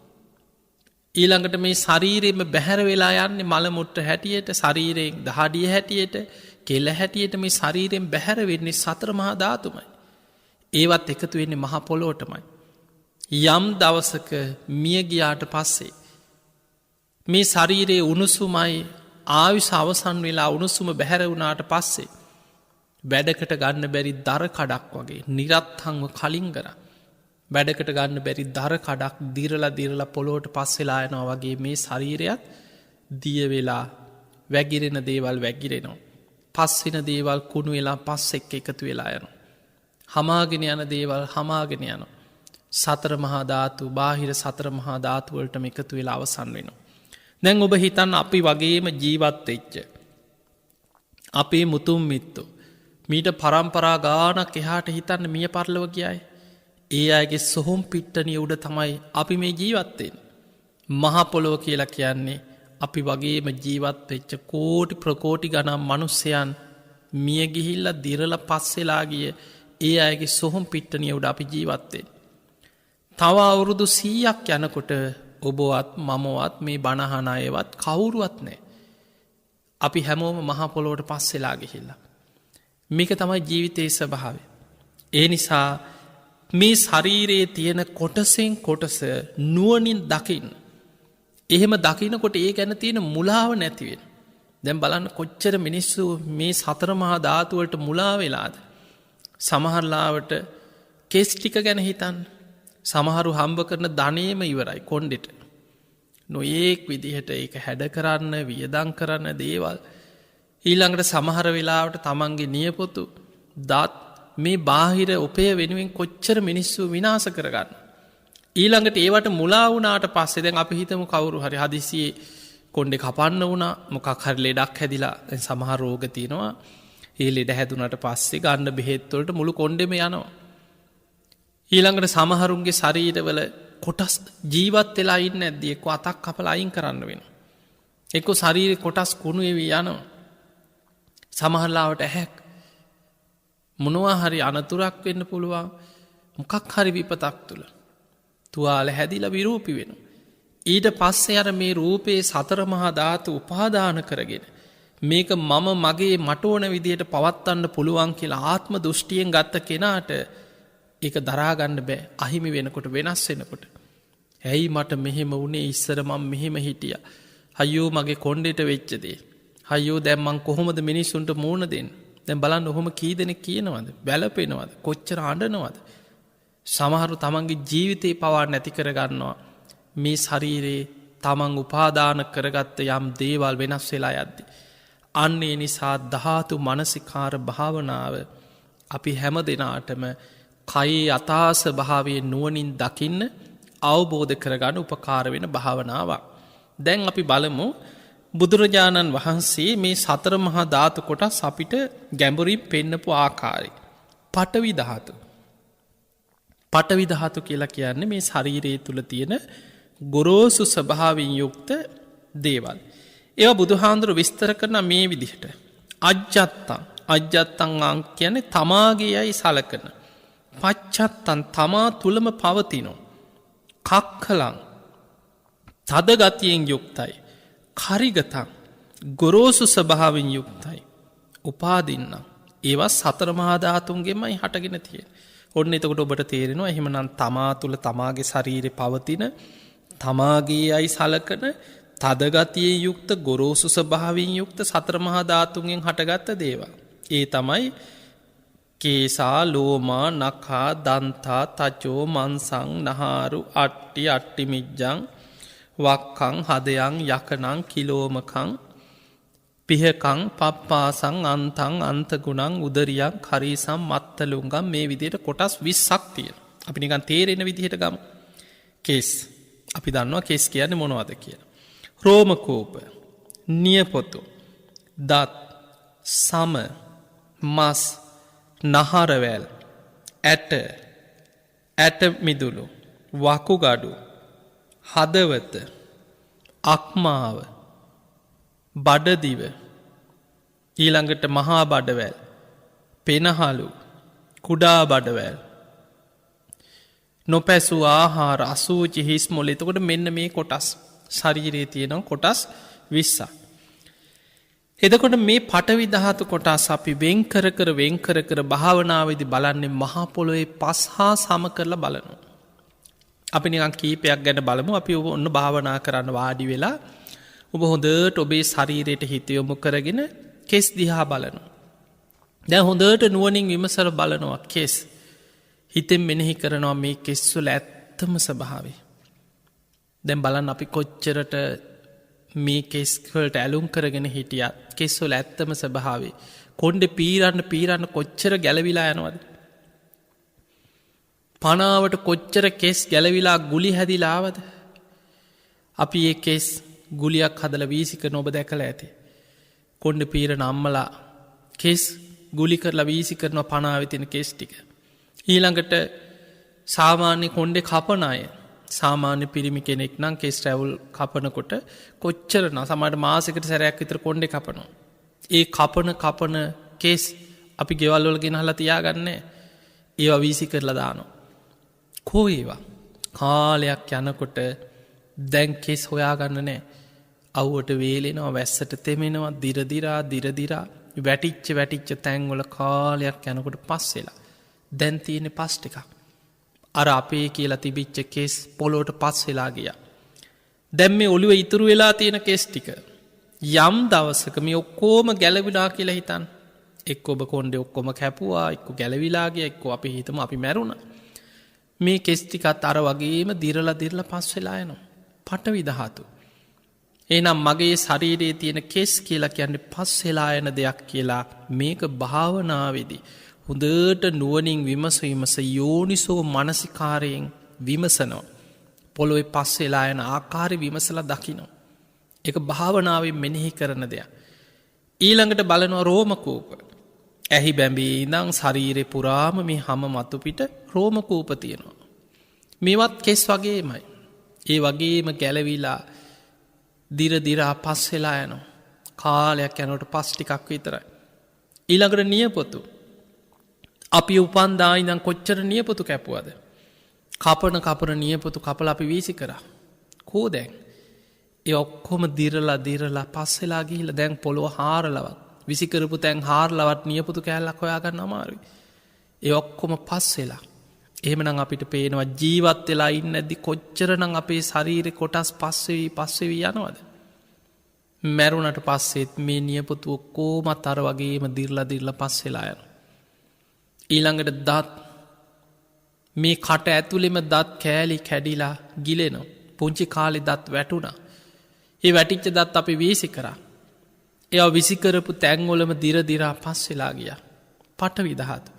ඊළඟට මේ ශරීරෙම බැහැර වෙලා යන්නේ මල මුට්ට හැටියට, ශරීරයෙන් දහඩිය හැටියට, කෙල හැටියට මේ ශරීරයෙන් බැහැර වෙන්නේ සතර මහා ධාතුමයි. ඒවත් එකතු වෙන්නේ මහ පොළොවටමයි. යම් දවසක මිය ගියාට පස්සේ මේ ශරීරයේ උණුසුමයි ආයුෂ අවසන් වෙලා උණුසුම බැහැර වුණාට පස්සේ වැඩකට ගන්න බැරි දර කඩක් වගේ නිරත්හංව කලින් කරා. වැඩකට ගන්න බැරි දර කඩක් දිරලා පොළොවට පස්සෙලා යනවා වගේ මේ ශරීරයත් දිය වෙලා වැగిරෙන දේවල් වැగిරෙනවා. පස් වෙන දේවල් කුණු වෙලා පස් එක්ක එකතු වෙලා යනවා. හමාගෙන යන දේවල් හමාගෙන යනවා. සතර මහා ධාතු බාහිර සතර මහා ධාතු වලටම එකතු වෙලා අවසන් වෙනවා. දැන් ඔබ හිතන්න අපි වගේම ජීවත් වෙච්ච අපේ මුතුන් මිත්තෝ මීට පරම්පරා ගානක් එහාට හිතන්න මිය පරලොව ගියයි. ඒ අයගේ සොහොම් පිට්ටනිය උඩ තමයි අපි මේ ජීවත් වෙන්නේ. මහ පොළොව කියලා කියන්නේ අපි වගේම ජීවත් වෙච්ච කෝටි ප්‍රකෝටි ගණන් මිනිස්සයන් මිය ගිහිල්ලා දිරලා පස්සෙලා ගිය ඒ අයගේ සොහොම් පිට්ටනිය උඩ අපි ජීවත් වෙන්නේ. තව අවුරුදු 100ක් යනකොට ඔබවත් මමවත් මේ බණහන අයවත් කවුරුවත් නැහැ. අපි හැමෝම මහ පොළොවට පස්සෙලා ගිහිල්ලා. මේක තමයි ජීවිතයේ ස්වභාවය. ඒ නිසා මේ ශරීරයේ තියෙන කොටසෙන් කොටස නුවණින් දකින්න. එහෙම දකිනකොට ඒ ගැන තියෙන මුලාව නැති වෙන. දැන් බලන්න කොච්චර මිනිස්සු මේ සතර මහා ධාතු වලට මුලා වෙලාද. සමහරලාවට කෙස් ටික ගැන හිතන්න. සමහරු හම්බ කරන ධනෙම ඉවරයි කොණ්ඩෙට. නොයේක් විදිහට ඒක හැඩ කරන්න, වියදම් කරන්න දේවල්. ඊළඟට සමහර වෙලාවට තමන්ගේ නියපොතු දත් මේ බාහිර උපය වෙනුවෙන් කොච්චර මිනිස්සු විනාශ කරගන්න. ඊළඟට ඒවට මුලා වුණාට පස්සේ දැන් අපි හිතමු කවුරු හරි හදිසියේ කොණ්ඩේ කපන්න වුණා, මොකක් හරි ලෙඩක් හැදිලා. දැන් සමහර රෝග තියෙනවා. ඒ ලෙඩ හැදුනට පස්සේ ගන්න බෙහෙත් වලට මුළු කොණ්ඩෙම යනවා. ඊළඟට සමහරුන්ගේ ශරීරවල කොටස් ජීවත් වෙලා ඉන්නේ නැද්දි එක්ක අතක් කපලා අයින් කරන්න වෙනවා. එක්ක ශරීරේ කොටස් කුණු වෙවි යනවා. සමහරලාවට ඇහැක් මොනවා හරි අනතුරක් වෙන්න පුළුවන්. මොකක් හරි විපතක් තුල තුවාල හැදිලා විරූපී වෙනවා. ඊට පස්සේ අර මේ රූපේ සතර මහා ධාතු උපාදාන කරගෙන මේක මම මගේ මට ඕන විදියට පවත්වන්න පුළුවන් කියලා ආත්ම දෘෂ්ටියෙන් ගත්ත කෙනාට ඒක දරාගන්න බෑ අහිමි වෙනකොට වෙනස් වෙනකොට. ඇයි මට මෙහෙම වුණේ ඉස්සර මම මෙහෙම හිටියා. අයියෝ මගේ කොණ්ඩේට වෙච්ච දේ. අයියෝ දැන් මං කොහොමද මිනිස්සුන්ට මූණ දෙන්නේ? දැන් බලන්න ඔහොම කී දෙනෙක් කියනවද? බැලපෙනවද? කොච්චර අඬනවද? සමහරු තමන්ගේ ජීවිතේ පවා නැති කර ගන්නවා. මේ ශරීරේ තමන් උපාදාන කරගත්ත යම් දේවල් වෙනස් වෙලා යද්දී. අන්න ඒ නිසා ධාතු මනසිකාර භාවනාව අපි හැම දෙනාටම කයේ යථා ස්වභාවය නුවණින් දකින්න අවබෝධ කරගන්න උපකාර වෙන භාවනාවක්. දැන් අපි බලමු බුදුරජාණන් වහන්සේ මේ සතර මහා ධාතු කොටස් අපිට ගැඹුරින් පෙන්නපු ආකාරය. පඨවි ධාතු. පඨවි ධාතු කියලා කියන්නේ මේ ශරීරය තුල තියෙන ගොරෝසු ස්වභාවයෙන් යුක්ත දේවල්. ඒවා බුදුහාඳුර විස්තර කරන මේ විදිහට. අජ්ජත්තං කියන්නේ තමාගේයයි සලකන. පච්චත්තං තමා තුලම පවතිනෝ. කක්ඛලං තද ගතියෙන් යුක්තයි. කරිගතං ගොරෝසු ස්වභාවයෙන් යුක්තයි. උපාදින්නම් ඒවා සතර මහා ධාතුන්ගෙන්මයි හටගෙන තියෙන්නේ. ඔන්න එතකොට ඔබට තේරෙනවා එහෙමනම් තමා තුල තමාගේ ශරීරේ පවතින තමාගේයයි සලකන තද ගතියෙන් යුක්ත ගොරෝසු ස්වභාවයෙන් යුක්ත සතර මහා ධාතුන්ගෙන් හටගත්ත දේවල්. ඒ තමයි කේසා ලෝමා නඛා දන්තා තචෝ මන්සං නහාරු අට්ටි අට්ටි මිජ්ජං වක්කං හදයන් යකනං කිලෝමකං පිහකං පප්පාසං අන්තං අන්තගුණං උදරියක් හරිසම් මත්තලුංගම් මේ විදිහට කොටස් 20ක් තියෙනවා. අපි නිකන් තේරෙන විදිහට ගමු. කේස් අපි දන්නවා කේස් කියන්නේ මොනවද කියලා. රෝමකූප, නියපොතු, දත්, සම, මස්, නහරවැල්, ඇට මිදුළු, වකුගඩු, හදවත, අක්මාව, බඩදිව, ඊළඟට මහා බඩවැල්, පෙනහලු, කුඩා බඩවැල්, නොපැසු ආහාර, අසූචි, හිස් මොළ. එතකොට මෙන්න මේ කොටස් ශරීරයේ තියෙන කොටස් 20ක්. එතකොට මේ පඨවි ධාතු කොටස් අපි වෙන් කර භාවනාවේදී බලන්නේ මහා පොළොවේ පස් හා සම කරලා බලනවා. අපි නිකන් කීපයක් ගැන බලමු. අපි ඔන්න භාවනා කරන්න වාඩි වෙලා ඔබ හොඳට ඔබේ ශරීරයට හිත යොමු කරගෙන කෙස් දිහා බලනවා. දැන් හොඳට නුවණින් විමසලා බලනවා කෙස්. හිතෙන් මෙනෙහි කරනවා මේ කෙස් වල ඇත්තම ස්වභාවය. දැන් බලන්න අපි කොච්චරට මේ කෙස් වලට ඇලුම් කරගෙන හිටියත් කෙස් වල ඇත්තම ස්වභාවය. කොණ්ඩේ පීරන්න කොච්චර ගැලවිලා යනවද? පනාවට කොච්චර කෙස් ගැලවිලා ගුලි හැදිලා ආවද? අපි මේ කෙස් ගුලියක් හදලා වීසි කරන ඔබ දැකලා ඇති. කොණ්ඩේ පීරන අම්මලා කෙස් ගුලි කරලා වීසි කරන පනාවේ තියෙන කෙස් ටික. ඊළඟට සාමාන්‍ය කොණ්ඩේ කපන අය සාමාන්‍ය පිරිමි කෙනෙක් නම් කෙස් රැවුල් කපනකොට කොච්චර සමහරට මාසෙකට සැරයක් විතර කොණ්ඩේ කපනවා. ඒ කපන කෙස් අපි ගෙවල් වල ගෙනහලා තියාගන්නේ. ඒවා වීසි කරලා දානවා. කෝ ඒවා කාලයක් යනකොට දැන් කෙස් හොයාගන්න නැහැ. අවුවට වේලෙනවා, වැස්සට තෙමෙනවා, දිරදිරා වැටිච්ච තැන්වල කාලයක් යනකොට පස් වෙලා. දැන් තියෙන්නේ පස් ටිකක්. අර අපේ කියලා තිබිච්ච කෙස් පොළොවට පස් වෙලා ගියා. දැන් මේ ඔළුවේ ඉතුරු වෙලා තියෙන කෙස් ටික යම් දවසක මේ ඔක්කොම ගැලවිලා කියලා හිතන්න. එක්ක ඔබ කොණ්ඩේ ඔක්කොම කැපුවා, එක්ක ගැලවිලා ගියා, එක්ක අපි හිතමු අපි මැරුණා. මේ කෙස් ටිකත් අර වගේම දිරලා පස් වෙලා යනවා. පඨවි ධාතු. එහෙනම් මගේ ශරීරයේ තියෙන කෙස් කියලා කියන්නේ පස් වෙලා යන දෙයක් කියලා මේක භාවනාවේදී හොඳට නුවණින් විමස යෝනිසෝ මනසිකාරයෙන් විමසනවා. පොළොවේ පස් වෙලා යන ආකාරي විමසලා දකිනවා. ඒක භාවනාවෙන් මෙනෙහි කරන දෙයක්. ඊළඟට බලනවා රෝමකූප. ඇහි බැඹී ඉඳන් ශරීරේ පුරාම මේ හැම මතු පිට රෝමකූප තියෙනවා. මේවත් කෙස් වගේමයි. ඒ වගේම ගැලවිලා දිරදිරා පස් වෙලා යනවා. කාලයක් යනකොට පස් ටිකක් විතරයි. ඊළඟට නියපොතු. අපි උපන්දා ඉඳන් කොච්චර නියපොතු කැපුවද? කපන නියපොතු කපලා අපි වීසි කරා. කෝ දැන් ඒ ඔක්කොම දිරලා පස්සෙලා ගිහිල්ලා දැන් පොළොව හාරලවත් විසිකරපු තැන් හාරලවත් නියපොතු කෑල්ලක් හොයාගන්න අමාරුයි. ඒ ඔක්කොම පස්සෙලා. එහෙමනම් අපිට පේනවා ජීවත් වෙලා ඉන්නේ නැද්දි කොච්චරනම් අපේ ශරීරේ කොටස් පස්සෙවි යනවද? මැරුණට පස්සෙත් මේ නියපොතු ඔක්කොමත් අර වගේම දිරලා පස්සෙලා යනවා. ඊළඟට දත් මේ කට ඇතුළෙම දත් කෑලි කැඩිලා ගිලෙනවා. පුංචි කාලේ දත් වැටුණා. ඒ වැටිච්ච දත් අපි වීසි කරා. ඒවා විසිකරපු තැන්වලම දිරා පස්සෙලා ගියා. පඨවි ධාතු.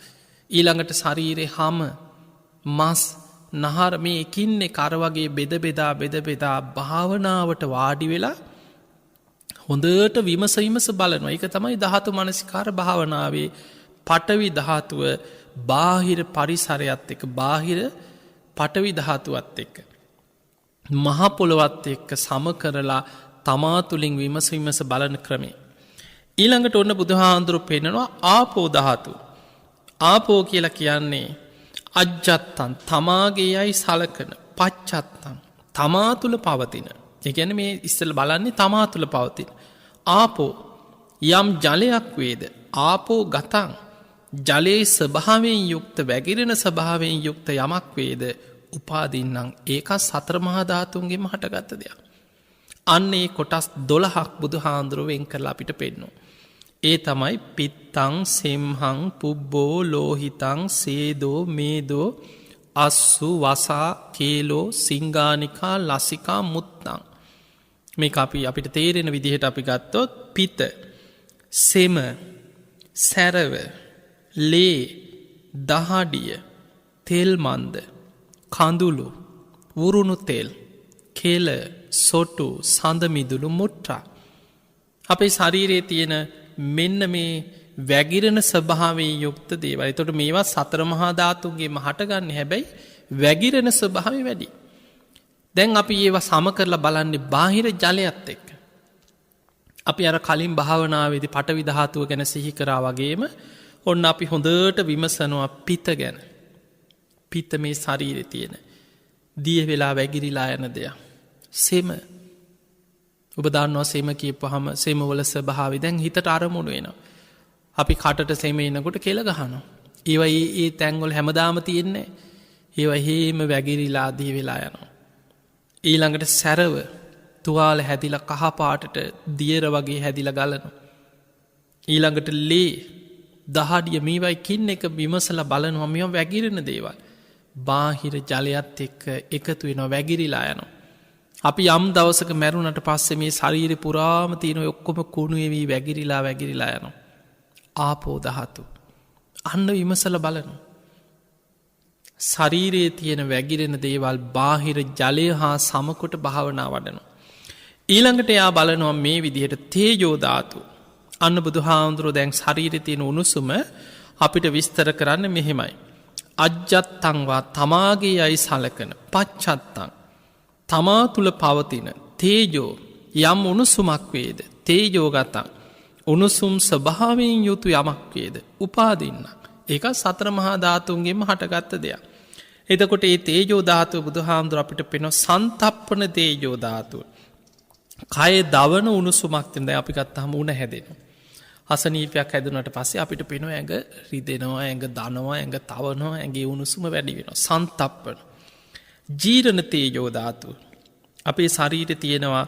ඊළඟට ශරීරේ හැම මස් නහර මේ එකින්නේ කර වගේ බෙද බෙදා භාවනාවට වාඩි වෙලා හොඳට විමස බලනවා. ඒක තමයි ධාතු මනසිකාර භාවනාවේ පඨවි ධාතුව බාහිර පරිසරයත් එක්ක බාහිර පඨවි ධාතුවත් එක්ක මහ පොළොවත් එක්ක සම කරලා තමා තුලින් විමස බලන ක්‍රමය. ඊළඟට ඔන්න බුදුහාඳුරු පෙන්නනවා ආපෝ ධාතුව. ආපෝ කියලා කියන්නේ අජ්ජත්තං තමාගේයයි සලකන පච්චත්තං තමා තුළ පවතින. ඒ කියන්නේ මේ ඉස්සෙල්ලා බලන්නේ තමා තුළ පවතින. ආපෝ යම් ජලයක් වේද ආපෝ ගතං ජලයේ ස්වභාවයෙන් යුක්ත වැగిරෙන ස්වභාවයෙන් යුක්ත යමක් වේද උපාදින්නම් ඒක සතර මහා ධාතුන්ගෙන් හටගත්ත දෙයක්. අන්න ඒ කොටස් 12ක් බුදුහාඳුරුව වෙන් කරලා අපිට පෙන්නනවා. ඒ තමයි පිත්තං සෙම්හං පුබ්බෝ ලෝහිතං සේදෝ මේදෝ අස්සු වසා කේලෝ සිංගානිකා ලසිකා මුත්තං. මේක අපිට තේරෙන විදිහට අපි ගත්තොත් පිත සෙම සැරව ලේ දහඩිය තෙල් මන්ද කඳුළු වුරුණු තෙල් කෙල සොටු සඳමිදුළු මුට්ටා අපේ ශරීරයේ තියෙන මෙන්න මේ වැగిරෙන ස්වභාවයෙන් යුක්ත දේවල්. එතකොට මේවා සතර මහා ධාතුන්ගෙන්ම හටගන්නේ. හැබැයි වැగిරෙන ස්වභාවය වැඩි. දැන් අපි ඒවා සම කරලා බලන්නේ බාහිර ජලයත් එක්ක. අපි අර කලින් භාවනාවේදී පඨවි ධාතුව ගැන සිහි කරා වගේම ඔන්න අපි හොඳට විමසනවා පිත ගැන. පිත මේ ශරීරේ තියෙන දිය වෙලා වැగిරිලා යන දෙයක්. සෙම ඔබ දන්නවා සෙම කියපුවාම සෙම වල ස්වභාවය දැන් හිතට අරමුණු වෙනවා. අපි කටට සෙම එනකොට කෙල ගහනවා. ඒවා ඒ තැන්වල හැමදාම තියෙන්නේ. ඒවා හේම වැగిරිලා දිය වෙලා යනවා. ඊළඟට සැරව තුවාල හැදිලා කහ පාටට දියර වගේ හැදිලා ගලනවා. ඊළඟට ලේ දහඩිය මේවයි කින්න එක විමසලා බලනවා මේවා වැగిරෙන දේවල්. බාහිර ජලයත් එක්ක එකතු වෙනවා වැగిරිලා යනවා. අපි යම් දවසක මැරුණට පස්සේ මේ ශරීරේ පුරාම තියෙන ඔක්කොම කුණු වෙවි වැగిරිලා යනවා. ආපෝ ධාතු. අන්න විමසලා බලනවා. ශරීරයේ තියෙන වැగిරෙන දේවල් බාහිර ජලය හා සමකොට භාවනා වඩනවා. ඊළඟට එයා බලනවා මේ විදිහට තේජෝ ධාතු. අන්න බුදුහාමුදුරුවෝ දැන් ශරීරයේ තියෙන උණුසුම අපිට විස්තර කරන්න මෙහෙමයි. අජ්ජත්තංවා තමාගේ යයි සලකන පච්චත්තං තමා තුළ පවතින තේජෝ යම් උණුසුමක් වේද තේජෝ ගතං උණුසුම් ස්වභාවයෙන් යුතු යමක් වේද උපාදින්න. ඒක සතර මහා ධාතුන්ගෙන්ම හටගත්ත දෙයක්. එතකොට මේ තේජෝ ධාතුව බුදුහාමුදුරුවෝ අපිට පෙන්වන සන්තප්පන තේජෝ ධාතුව. කය දවන උණුසුමක් තියෙන. දැන් අපි ගත්තාම උණ හැදෙනවා. අසනීපයක් හැදුනට පස්සේ අපිට පේනවා ඇඟ රිදෙනවා, ඇඟ දනවා, ඇඟ තවනවා, ඇඟේ උණුසුම වැඩි වෙනවා. සන්තප්පන. ජීරණ තේජෝ ධාතුව. අපේ ශරීරේ තියෙනවා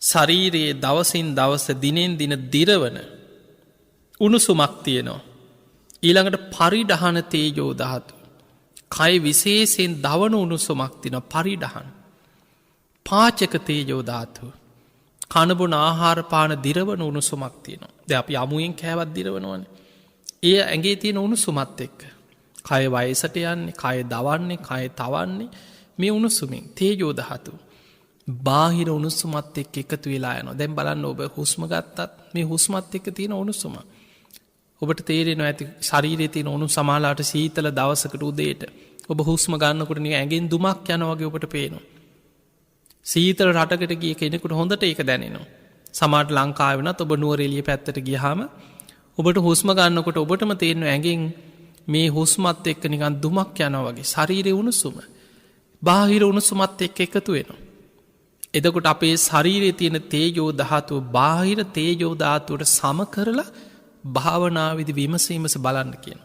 ශරීරයේ දවසින් දවස දිනෙන් දින දිරවන උණුසුමක් තියෙනවා. ඊළඟට පරිඩහන තේජෝ ධාතුව. කය විශේෂයෙන් දවන උණුසුමක් තියෙනවා පරිඩහන. පාචක තේජෝ ධාතුව. කනබුන ආහාර පාන දිරවන උණුසුමක් තියෙනවා. දැන් අපි අමුයෙන් කෑවත් දිරවනවනේ. ඒ ඇඟේ තියෙන උණුසුමත් එක්ක කය වයසට යන්නේ, කය දවන්නේ, කය තවන්නේ මේ උණුසුමින් තේජෝ ධාතුව. බාහිර උණුසුමත් එක්ක එකතු වෙලා යනවා. දැන් බලන්න ඔබ හුස්ම ගත්තත් මේ හුස්මත් එක්ක තියෙන උණුසුම. ඔබට තේරෙනවා ඇති ශරීරයේ තියෙන උණු සමාලාට සීතල දවසකට උදේට ඔබ හුස්ම ගන්නකොට නිකන් ඇඟෙන් දුමක් යනවා වගේ ඔබට පේනවා. සීතල රටකට ගිය කෙනෙකුට හොඳට ඒක දැනෙනවා. සමහරට ලංකාවේ වුණත් ඔබ නුවරඑළිය පැත්තට ගියාම ඔබට හුස්ම ගන්නකොට ඔබටම තේරෙනවා ඇඟෙන් මේ හුස්මත් එක්ක නිකන් දුමක් යනවා වගේ ශරීරයේ උණුසුම බාහිර උණුසුමත් එක්ක එකතු වෙනවා. එදකොට අපේ ශරීරයේ තියෙන තේජෝ ධාතුව බාහිර තේජෝ ධාතුවට සම කරලා භාවනාවිදි විමසීමස බලන්න කියන.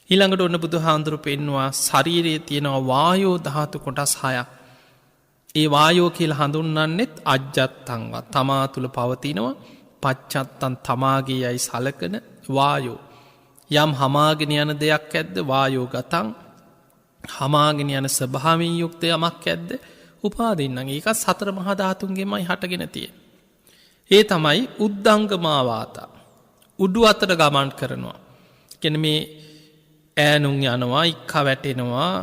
ඊළඟට ඔන්න බුදුහාඳුරු පෙන්නවා ශරීරයේ තියෙනවා වායෝ ධාතු කොටස් 6ක්. ඒ වායෝ කියලා හඳුන්වන්නෙත් අජ්ජත්තංවා තමා තුළ පවතිනවා පච්චත්තන් තමාගේ යයි සලකන වායෝ. යම් හමාගෙන යන දෙයක් ඇද්ද වායෝ ගතන් හමාගෙන යන ස්වභාවයෙන් යුක්ත යමක් ඇද්ද උපාදින්නම් ඒක සතර මහා ධාතුන්ගෙන්මයි හටගෙන තියෙන්නේ. ඒ තමයි උද්දංගමාවාතා. උඩු අතට ගමන් කරනවා. කියන්නේ මේ ඈනුන් යනවා ඉක්කා වැටෙනවා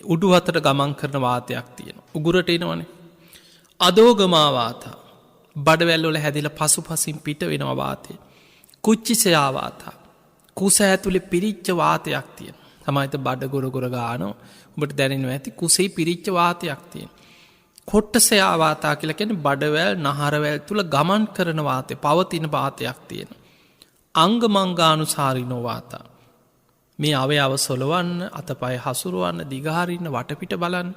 උඩු අතට ගමන් කරන වාතයක් තියෙනවා. උගුරට එනවනේ. අදෝගමාවාතා. බඩවැල් වල හැදිලා පසුපසින් පිට වෙනවා වාතය. කුච්චිසයාවාතා. කුස ඇතුලේ පිරිච්ච වාතයක් තියෙනවා. තමයිත බඩ ගොර ගොර ගානවා. ඔබට දැනෙනවා ඇති කුසේ පිරිච්ච වාතයක් තියෙනවා. කොට්ටසයාවාතා කියලා කියන්නේ බඩවැල් නහරවැල් තුල ගමන් කරන වාතය පවතින වාතයක් තියෙනවා. අංගමංගානුසාරිනෝ වාතා. මේ අවයව සොලවන්න අතපය හසුරුවන්න දිගහරින්න වටපිට බලන්න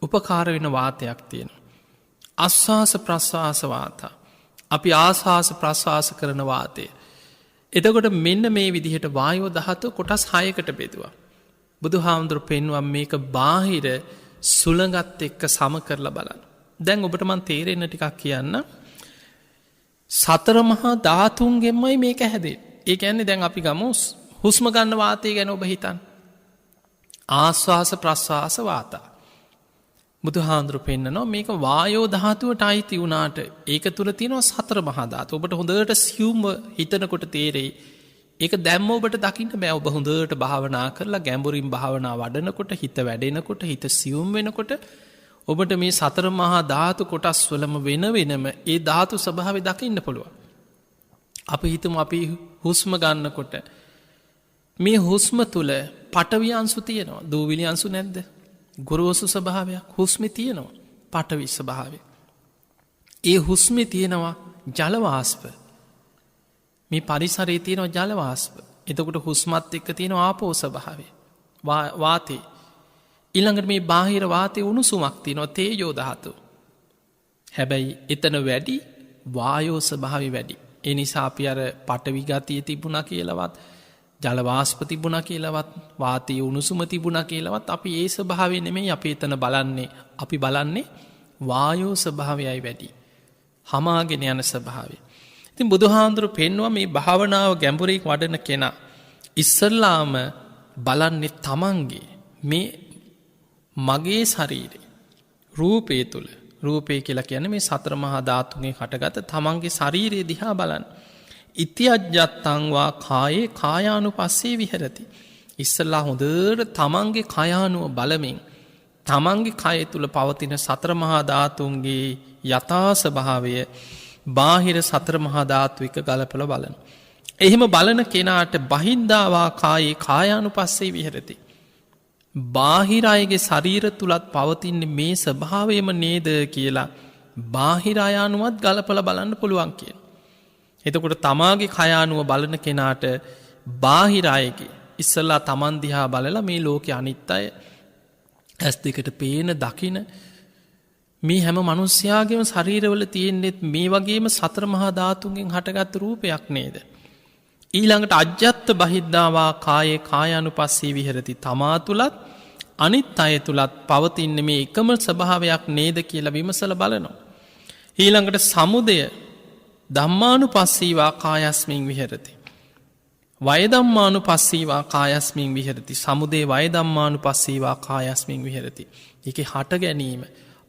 උපකාර වෙන වාතයක් තියෙනවා. අස්වාස ප්‍රස්වාස වාතා. අපි ආස්වාස ප්‍රස්වාස කරන වාතය. එතකොට මෙන්න මේ විදිහට වායෝ ධාතුව කොටස් 6කට බෙදුවා. බුදුහාමුදුරු පෙන්වුවා මේක බාහිර සුළඟත් එක්ක සම කරලා බලන්න. දැන් ඔබට මන් තේරෙන්න ටිකක් කියන්න. සතර මහා ධාතුන්ගෙන්මයි මේක හැදෙන්නේ. ඒ කියන්නේ දැන් අපි ගමු හුස්ම ගන්න වාතය ගැන ඔබ හිතන්න. ආස්වාස ප්‍රස්වාස වාතා. බුදුහාඳුරු පෙන්නනවා මේක වායෝ ධාතුවට අයිති වුණාට ඒක තුල තියෙනවා සතර මහා ධාතු. ඔබට හොඳට සියුම්ව හිතනකොට තේරෙයි. ඒක දැම්ම ඔබට දකින්න බෑ. ඔබ හොඳට භාවනා කරලා ගැඹුරින් භාවනා වඩනකොට හිත වැඩෙනකොට හිත සියුම් වෙනකොට ඔබට මේ සතර මහා ධාතු කොටස් වලම වෙන වෙනම ඒ ධාතු ස්වභාවය දකින්න පුළුවන්. අපි හිතමු අපි හුස්ම ගන්නකොට මේ හුස්ම තුල පඨවි අංශු තියෙනවා. දූවිලි අංශු නැද්ද? ගොරෝසු ස්වභාවයක් හුස්මේ තියෙනවා. පඨවි ස්වභාවය. ඒ හුස්මේ තියෙනවා ජල වාෂ්ප. මේ පරිසරයේ තියෙනවා ජල වාෂ්ප. එතකොට හුස්මත් එක්ක තියෙනවා ආපෝ ස්වභාවය. වාතේ. ඊළඟට මේ බාහිර වාතයේ උණුසුමක් තියෙනවා තේජෝ ධාතුව. හැබැයි එතන වැඩි වායෝ ස්වභාවය වැඩි. ඒ නිසා අපි අර පඨවි ගතිය තිබුණා කියලාවත් ජල වාෂ්ප තිබුණා කියලාවත් වාතයේ උණුසුම තිබුණා කියලාවත් අපි ඒ ස්වභාවය නෙමෙයි අපි එතන බලන්නේ. අපි බලන්නේ වායෝ ස්වභාවයයි වැඩි. හමාගෙන යන ස්වභාවය. ඉතින් බුදුහාඳුරු පෙන්වුවා මේ භාවනාව ගැඹුරින් වඩන කෙනා ඉස්සල්ලාම බලන්නේ තමන්ගේ මේ මගේ ශරීරේ රූපේ තුල රූපේ කියලා කියන්නේ මේ සතර මහා ධාතුන්ගෙන් හටගත තමන්ගේ ශරීරය දිහා බලන්න. ඉතිඅජ්ජත්තං වා කායේ කායානුපස්සේ විහෙරති. ඉස්සල්ලා හොඳට තමන්ගේ කයානුව බලමින් තමන්ගේ කය තුල පවතින සතර මහා ධාතුන්ගේ යථා ස්වභාවය බාහිර සතර මහා ධාතු එක ගලපලා බලන. එහෙම බලන කෙනාට බහින්දාවා කායේ කායානුපස්සේ විහෙරති. බාහිර අයගේ ශරීර තුලත් පවතින මේ ස්වභාවයම නේද කියලා බාහිර අයනුවත් ගලපලා බලන්න පුළුවන් කියන. එතකොට තමාගේ කයානුව බලන කෙනාට බාහිර අයගේ ඉස්සලා තමන් දිහා බලලා මේ ලෝකේ අනිත් අය ඇස් දෙකට පේන දකින මේ හැම මිනිස්යාගේම ශරීරවල තියෙන්නේ මේ වගේම සතර මහා ධාතුන්ගෙන් හටගත් රූපයක් නේද? ඊළඟට අජ්ජත් බහිද්දාවා කායේ කායානුපස්සී විහෙරති. තමා තුලත් අනිත් අය තුලත් පවතින මේ එකම ස්වභාවයක් නේද කියලා විමසලා බලනවා. ඊළඟට සමුදය ධම්මානුපස්සීවා කායස්මින් විහෙරති. වය ධම්මානුපස්සීවා කායස්මින් විහෙරති. සමුදේ වය ධම්මානුපස්සීවා කායස්මින් විහෙරති. ඒකේ හට ගැනීම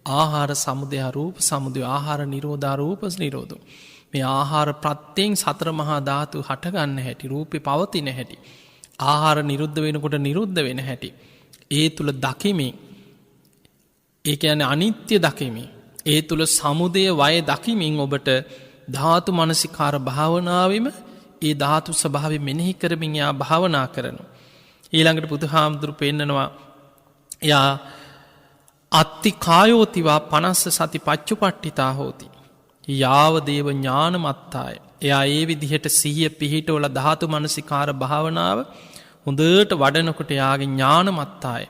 ආහාර සමුදය රූප සමුදය ආහාර නිරෝධා රූප නිරෝධෝ. මේ ආහාර ප්‍රත්‍යයෙන් සතර මහා ධාතු හට ගන්න හැටි රූපේ පවතින හැටි ආහාර නිරුද්ධ වෙනකොට නිරුද්ධ වෙන හැටි ඒ තුල දකිමින් ඒ කියන්නේ අනිත්‍ය දකිමින් ඒ තුල සමුදය වය දකිමින් ඔබට ධාතු මනසිකාර භාවනාවෙම ඒ ධාතු ස්වභාවය මෙනෙහි කරමින් යා භාවනා කරනවා. ඊළඟට බුදුහාමුදුරු පෙන්නනවා යා අත්ති කායෝතිවා 50 සති පච්චුපට්ඨිතා හෝති. යාව දේව ඥානමත්තාය. එයා ඒ විදිහට සිහිය පිහිටවල ධාතු මනසිකාර භාවනාව හොඳට වඩනකොට යාගේ ඥානමත්තාය.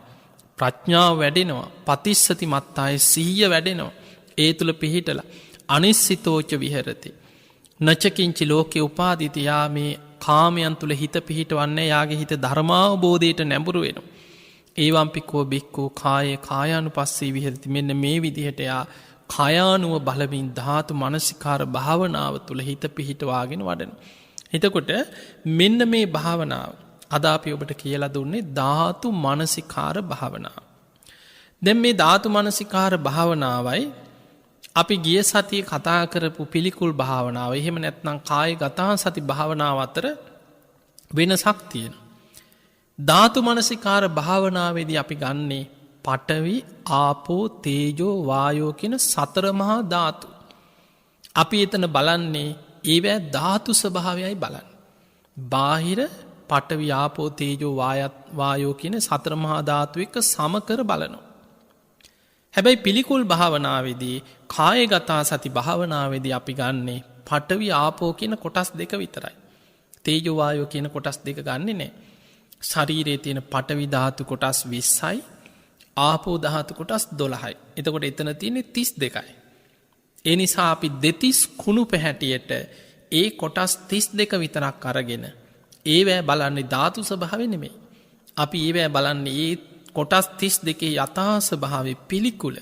ප්‍රඥාව වැඩෙනවා. පතිස්සති මත්තාය සිහිය වැඩෙනවා. ඒ තුළ පිහිටල අනිස්සිතෝච විහරති. නචකින්චි ලෝකෙ උපාදිතයා මේ කාමයන් තුළ හිත පිහිටවන්නේ යාගේ හිත ධර්මාවබෝධයට නැඹුරු වෙනවා. ඒවම්පිකෝ බික්කෝ කාය කායානු පස්සේ විහරති. මෙන්න මේ විදිහට යා කයානුව බලමින් ධාතු මනසිකාර භාවනාව තුළ හිත පිහිටවාගෙන වඩන. හිතකොට මෙන්න මේ භාවනාව අදාපි ඔබට කියලා දුන්නේ ධාතු මනසිකාර භාවනාව. දැන් මේ ධාතු මනසිකාර භාවනාවයි අපි ගිය සතිය කතා කරපු පිළිකුල් භාවනාව එහෙම නැත්නම් කාය ගතා සති භාවනාව අතර වෙනසක් තියෙන. ධාතු මනසිකාර භාවනාවේදී අපි ගන්නේ පඨවි ආපෝ තේජෝ වායෝ කියන සතර මහා ධාතු. අපි එතන බලන්නේ ඒවැ ධාතු ස්වභාවයයි බලන්න. බාහිර පඨවි ආපෝ තේජෝ වායෝ කියන සතර මහා ධාතු එක්ක සමකර බලනවා. හැබැයි පිළිකුල් භාවනාවේදී කායගතා සති භාවනාවේදී අපි ගන්නේ පඨවි ආපෝ කියන කොටස් දෙක විතරයි. තේජෝ වායෝ කියන කොටස් දෙක ගන්නෙ නෑ. ශරීරයේ තියෙන පඨවි ධාතු කොටස් 20යි ආපෝ ධාතු කොටස් 12යි. එතකොට එතන තියෙන්නේ 32යි. ඒ නිසා අපි දෙතිස් කුණු පැහැටියට ඒ කොටස් 32 විතරක් අරගෙන ඒවැ බලන්නේ ධාතු ස්වභාවය නෙමෙයි. අපි ඒවැ බලන්නේ ඒ කොටස් 32 යථා ස්වභාවය පිළිකුල.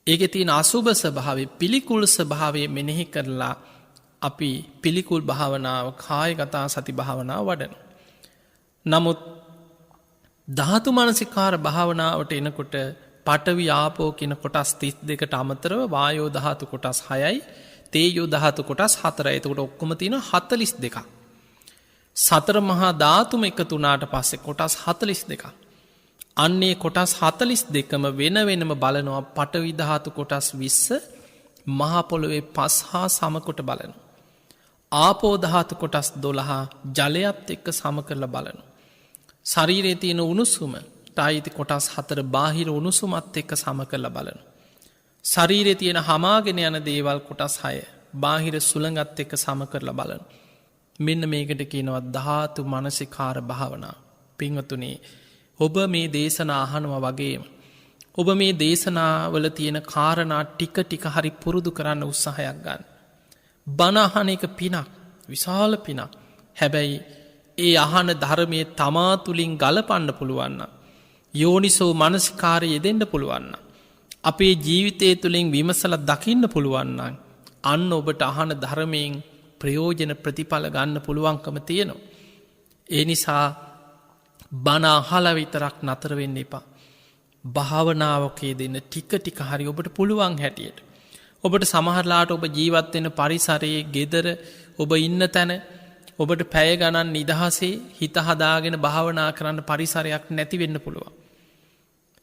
ඒකේ තියෙන අසුභ ස්වභාවය පිළිකුල් ස්වභාවය මෙනෙහි කරලා අපි පිළිකුල් භාවනාව කායගත සති භාවනාව වඩනවා. නමුත් ධාතු මනසිකාර භාවනාවට එනකොට පඨවි ආපෝ කියන කොටස් 32ට අමතරව වායෝ ධාතු කොටස් 6යි තේජෝ ධාතු කොටස් 4යි. එතකොට ඔක්කොම තියෙනවා 42ක්. සතර මහා ධාතුම එකතු වුණාට පස්සේ කොටස් 42ක්. අන්නේ කොටස් 42ම වෙන වෙනම බලනවා. පඨවි ධාතු කොටස් 20 මහ පොළොවේ පස් හා සමකොට බලනවා. ආපෝ ධාතු කොටස් 12 ජලයත් එක්ක සම කරලා බලනවා. ශරීරයේ තියෙන උණුසුම ටයිති කොටස් 4 බාහිර උණුසුමත් එක්ක සම කරලා බලනවා. ශරීරයේ තියෙන හමාගෙන යන දේවල් කොටස් 6 බාහිර සුළඟත් එක්ක සම කරලා බලනවා. මෙන්න මේකට කියනවා ධාතු මනසිකාර භාවනාව. පින්වතුනි, ඔබ මේ දේශනා අහනවා වගේම ඔබ මේ දේශනාවල තියෙන කාරණා ටික ටික හරි පුරුදු කරන්න උත්සාහයක් ගන්න. බණ අහන එක පිනක්, විශාල පිනක්. හැබැයි ඒ අහන ධර්මයේ තමා තුලින් ගලපන්න පුළුවන් නම්, යෝනිසෝ මනසිකාරය යෙදෙන්න පුළුවන් නම්, අපේ ජීවිතය තුලින් විමසලා දකින්න පුළුවන් නම්, අන්න ඔබට අහන ධර්මයෙන් ප්‍රයෝජන ප්‍රතිඵල ගන්න පුළුවන්කම තියෙනවා. ඒ නිසා බණ අහලා විතරක් නතර වෙන්න එපා. භාවනාවකේ දෙන්න ටික ටික හරි ඔබට පුළුවන් හැටියට. ඔබට සමහරලාට ඔබ ජීවත් වෙන පරිසරයේ, ගෙදර, ඔබ ඉන්න තැන ඔබට පැය ගණන් නිදහසේ හිත හදාගෙන භාවනා කරන්න පරිසරයක් නැති වෙන්න පුළුවන්.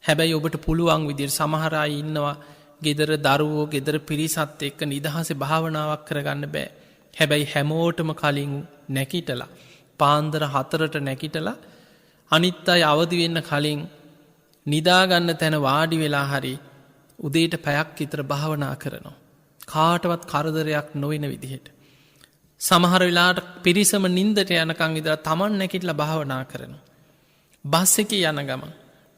හැබැයි ඔබට පුළුවන් විදිහට සමහර අය ඉන්නවා ගෙදර දරුවෝ, ගෙදර පිරිසත් එක්ක නිදහසේ භාවනාවක් කරගන්න බෑ. හැබැයි හැමෝටම කලින් නැගිටලා පාන්දර 4ට නැගිටලා අනිත් අය අවදි වෙන්න කලින් නිදාගන්න තැන වාඩි වෙලා හරි උදේට පැයක් විතර භාවනා කරනවා. කාටවත් කරදරයක් නොවන විදිහට. සමහර වෙලාවට පිරිසම නිින්දට යනකම් ඉඳලා Taman නැගිටලා භාවනා කරනවා. බස් එකේ යන ගමන්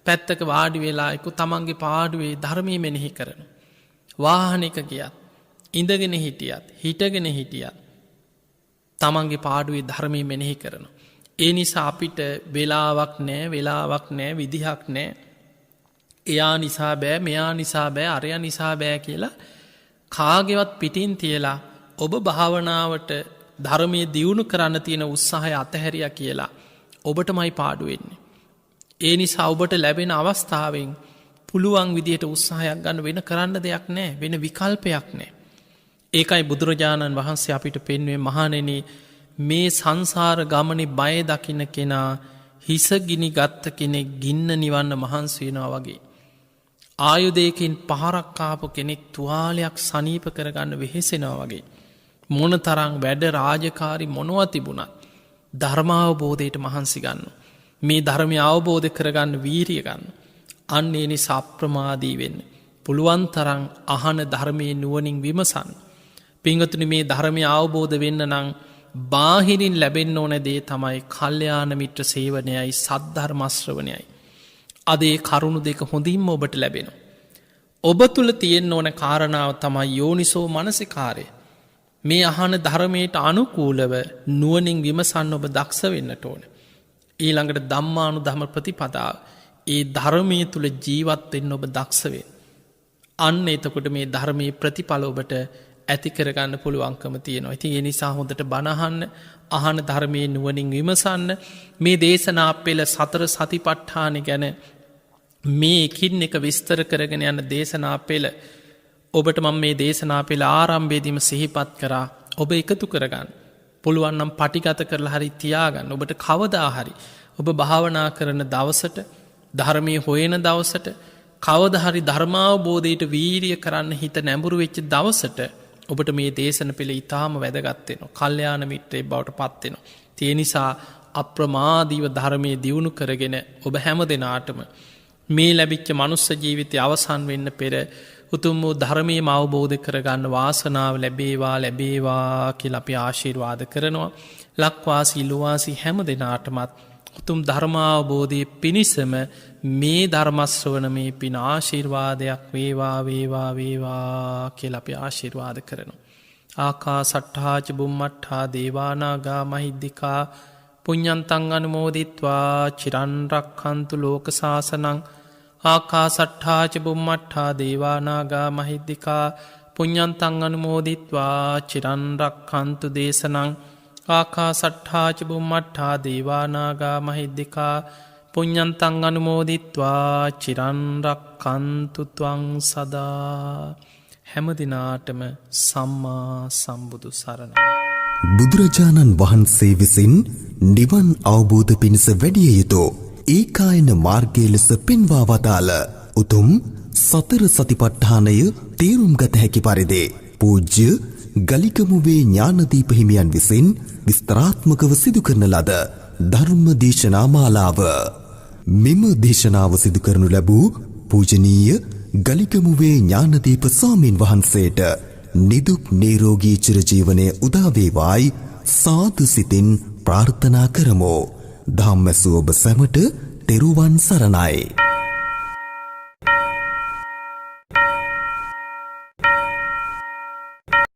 පැත්තක වාඩි වෙලා එක්ක තමන්ගේ පාඩුවේ ධර්මයේ මෙනෙහි කරනවා. වාහනයක ගියත්, ඉඳගෙන හිටියත්, හිටගෙන හිටියත් තමන්ගේ පාඩුවේ ධර්මයේ මෙනෙහි කරනවා. ඒ නිසා අපිට වෙලාවක් නැහැ, විදිහක් නැහැ. එයා නිසා බෑ, මෙයා නිසා බෑ, අරයා නිසා බෑ කියලා කාගේවත් පිටින් තියලා ඔබ භාවනාවට ධර්මයේ දියුණු කරන්න තියෙන උත්සාහය අතහැරියා කියලා ඔබටමයි පාඩු වෙන්නේ. ඒ නිසා ඔබට ලැබෙන අවස්ථාවෙන් පුළුවන් විදියට උත්සාහයක් ගන්න, වෙන කරන්න දෙයක් නැහැ, වෙන විකල්පයක් නැහැ. ඒකයි බුදුරජාණන් වහන්සේ අපිට පෙන්වුවේ, මහණෙනි, මේ සංසාර ගමනේ බය දකින්න කෙනා හිස ගිනි ගත්ත කෙනෙක් ගින්න නිවන්න මහන්සි වෙනවා වගේ. ආයුධයකින් පහරක් ආපු කෙනෙක් තුවාලයක් සනීප කරගන්න වෙහෙසෙනවා වගේ. මොනතරම් වැඩ රාජකාරි මොනවා තිබුණත් ධර්මාවබෝධයට මහන්සි ගන්න. මේ ධර්මය අවබෝධ කරගන්න වීරිය ගන්න. අන්න ඒ නිසා අප්‍රමාදී වෙන්න. පුළුවන් තරම් අහන ධර්මයේ නුවණින් විමසන්න. පින්වතුනි, මේ ධර්මය අවබෝධ වෙන්න නම් බාහිරින් ලැබෙන්න ඕන දේ තමයි කල්යාණ මිත්‍ර සේවනයයි, සද්ධර්ම ශ්‍රවණයයි. අද ඒ කරුණු දෙක හොඳින්ම ඔබට ලැබෙනවා. ඔබ තුළ තියෙන්න ඕන කාරණාව තමයි යෝනිසෝ මනසිකාරය. මේ අහන ධර්මයට අනුකූලව නුවණින් විමසන්න ඔබ දක්ෂ වෙන්නට ඕන. ඊළඟට ධම්මානු ධම ප්‍රතිපදාව ඒ ධර්මයේ තුළ ජීවත් වෙන්න ඔබ දක්ෂ වෙන්න. අන්න එතකොට මේ ධර්මයේ ප්‍රතිඵල ඔබට ඇති කරගන්න පුළුවන්කම තියෙනවා. ඉතින් ඒ නිසා හොඳට බණ අහන ධර්මයේ නුවණින් විමසන්න. මේ දේශනා පෙළ සතර සතිපට්ඨාන ගැන මේ එකින් එක විස්තර කරගෙන යන දේශනා පෙළ ඔබට මම මේ දේශනා පෙළ ආරම්භයේදීම සිහිපත් කරා. ඔබ එකතු කරගන්න. පුළුවන් නම් පටිගත කරලා හරි තියාගන්න. ඔබට කවදා හරි ඔබ භාවනා කරන දවසට ධර්මයේ හොයන දවසට කවදා හරි ධර්මාවබෝධයට වීරිය කරන්න හිත නැඹුරු වෙච්ච දවසට ඔබට මේ දේශන පෙළ ඊටාම වැදගත් වෙනවා. කල්යාණ මිත්‍රයෙක් බවට පත් වෙනවා. ඒ නිසා අප්‍රමාදීව ධර්මයේ දියුණු කරගෙන ඔබ හැම දිනාටම මේ ලැබිච්ච මනුස්ස ජීවිතය අවසන් වෙන්න පෙර උතුම් වූ ධර්මයේම අවබෝධ කරගන්න වාසනාව ලැබේවා කියලා අපි ආශිර්වාද කරනවා. ලක්වාසී ලුවාසී හැම දිනාටමත් උතුම් ධර්මාවබෝධයේ පිණිසම මේ ධර්ම ශ්‍රවණමේ පින ආශිර්වාදයක් වේවා කියලා අපි ආශිර්වාද කරනවා. ආකාසට්ඨා ච බුම්මට්ඨා දේවානාගා මහිද්దికා පුඤ්ඤන්තං අනුමෝදිත්වා චිරන් රක්ඛන්තු ලෝක සාසනං. ආකාසට්ඨා ච බුම්මට්ඨා දේවානාගා මහිද්దికා පුඤ්ඤන්තං අනුමෝදිත්වා චිරන් රක්ඛන්තු දේශනං. ආකාසට්ඨා ච බුම්මට්ඨා දේවානාගා මහිද්దికා පුඤ්ඤන්තං අනුමෝදිත්වා චිරන් රක්ඛන්තු ත්වං සදා. හැම දිනාටම සම්මා සම්බුදු සරණයි. බුදුරජාණන් වහන්සේ විසින් නිවන් අවබෝධ පිණිස වැඩිය යුතු ඒකායන මාර්ගය ලෙස පෙන්වා වදාළ උතුම් සතර සතිපට්ඨානය තේරුම් ගත හැකි පරිදි පූජ්‍ය ගලිකමුවේ ඥානදීප හිමියන් විසින් විස්තරාත්මකව සිදු කරන ලද ධර්ම දේශනා මාලාව. මෙම දේශනාව සිදු කරනු ලැබූ පූජනීය ගලිකමුවේ ඥානදීප ස්වාමීන් වහන්සේට නිදුක් නිරෝගී චිරජීවනයේ උදා වේවායි සාදු සිතින් ප්‍රාර්ථනා කරමු. ධම්මසුව ඔබ සැමට තෙරුවන් සරණයි.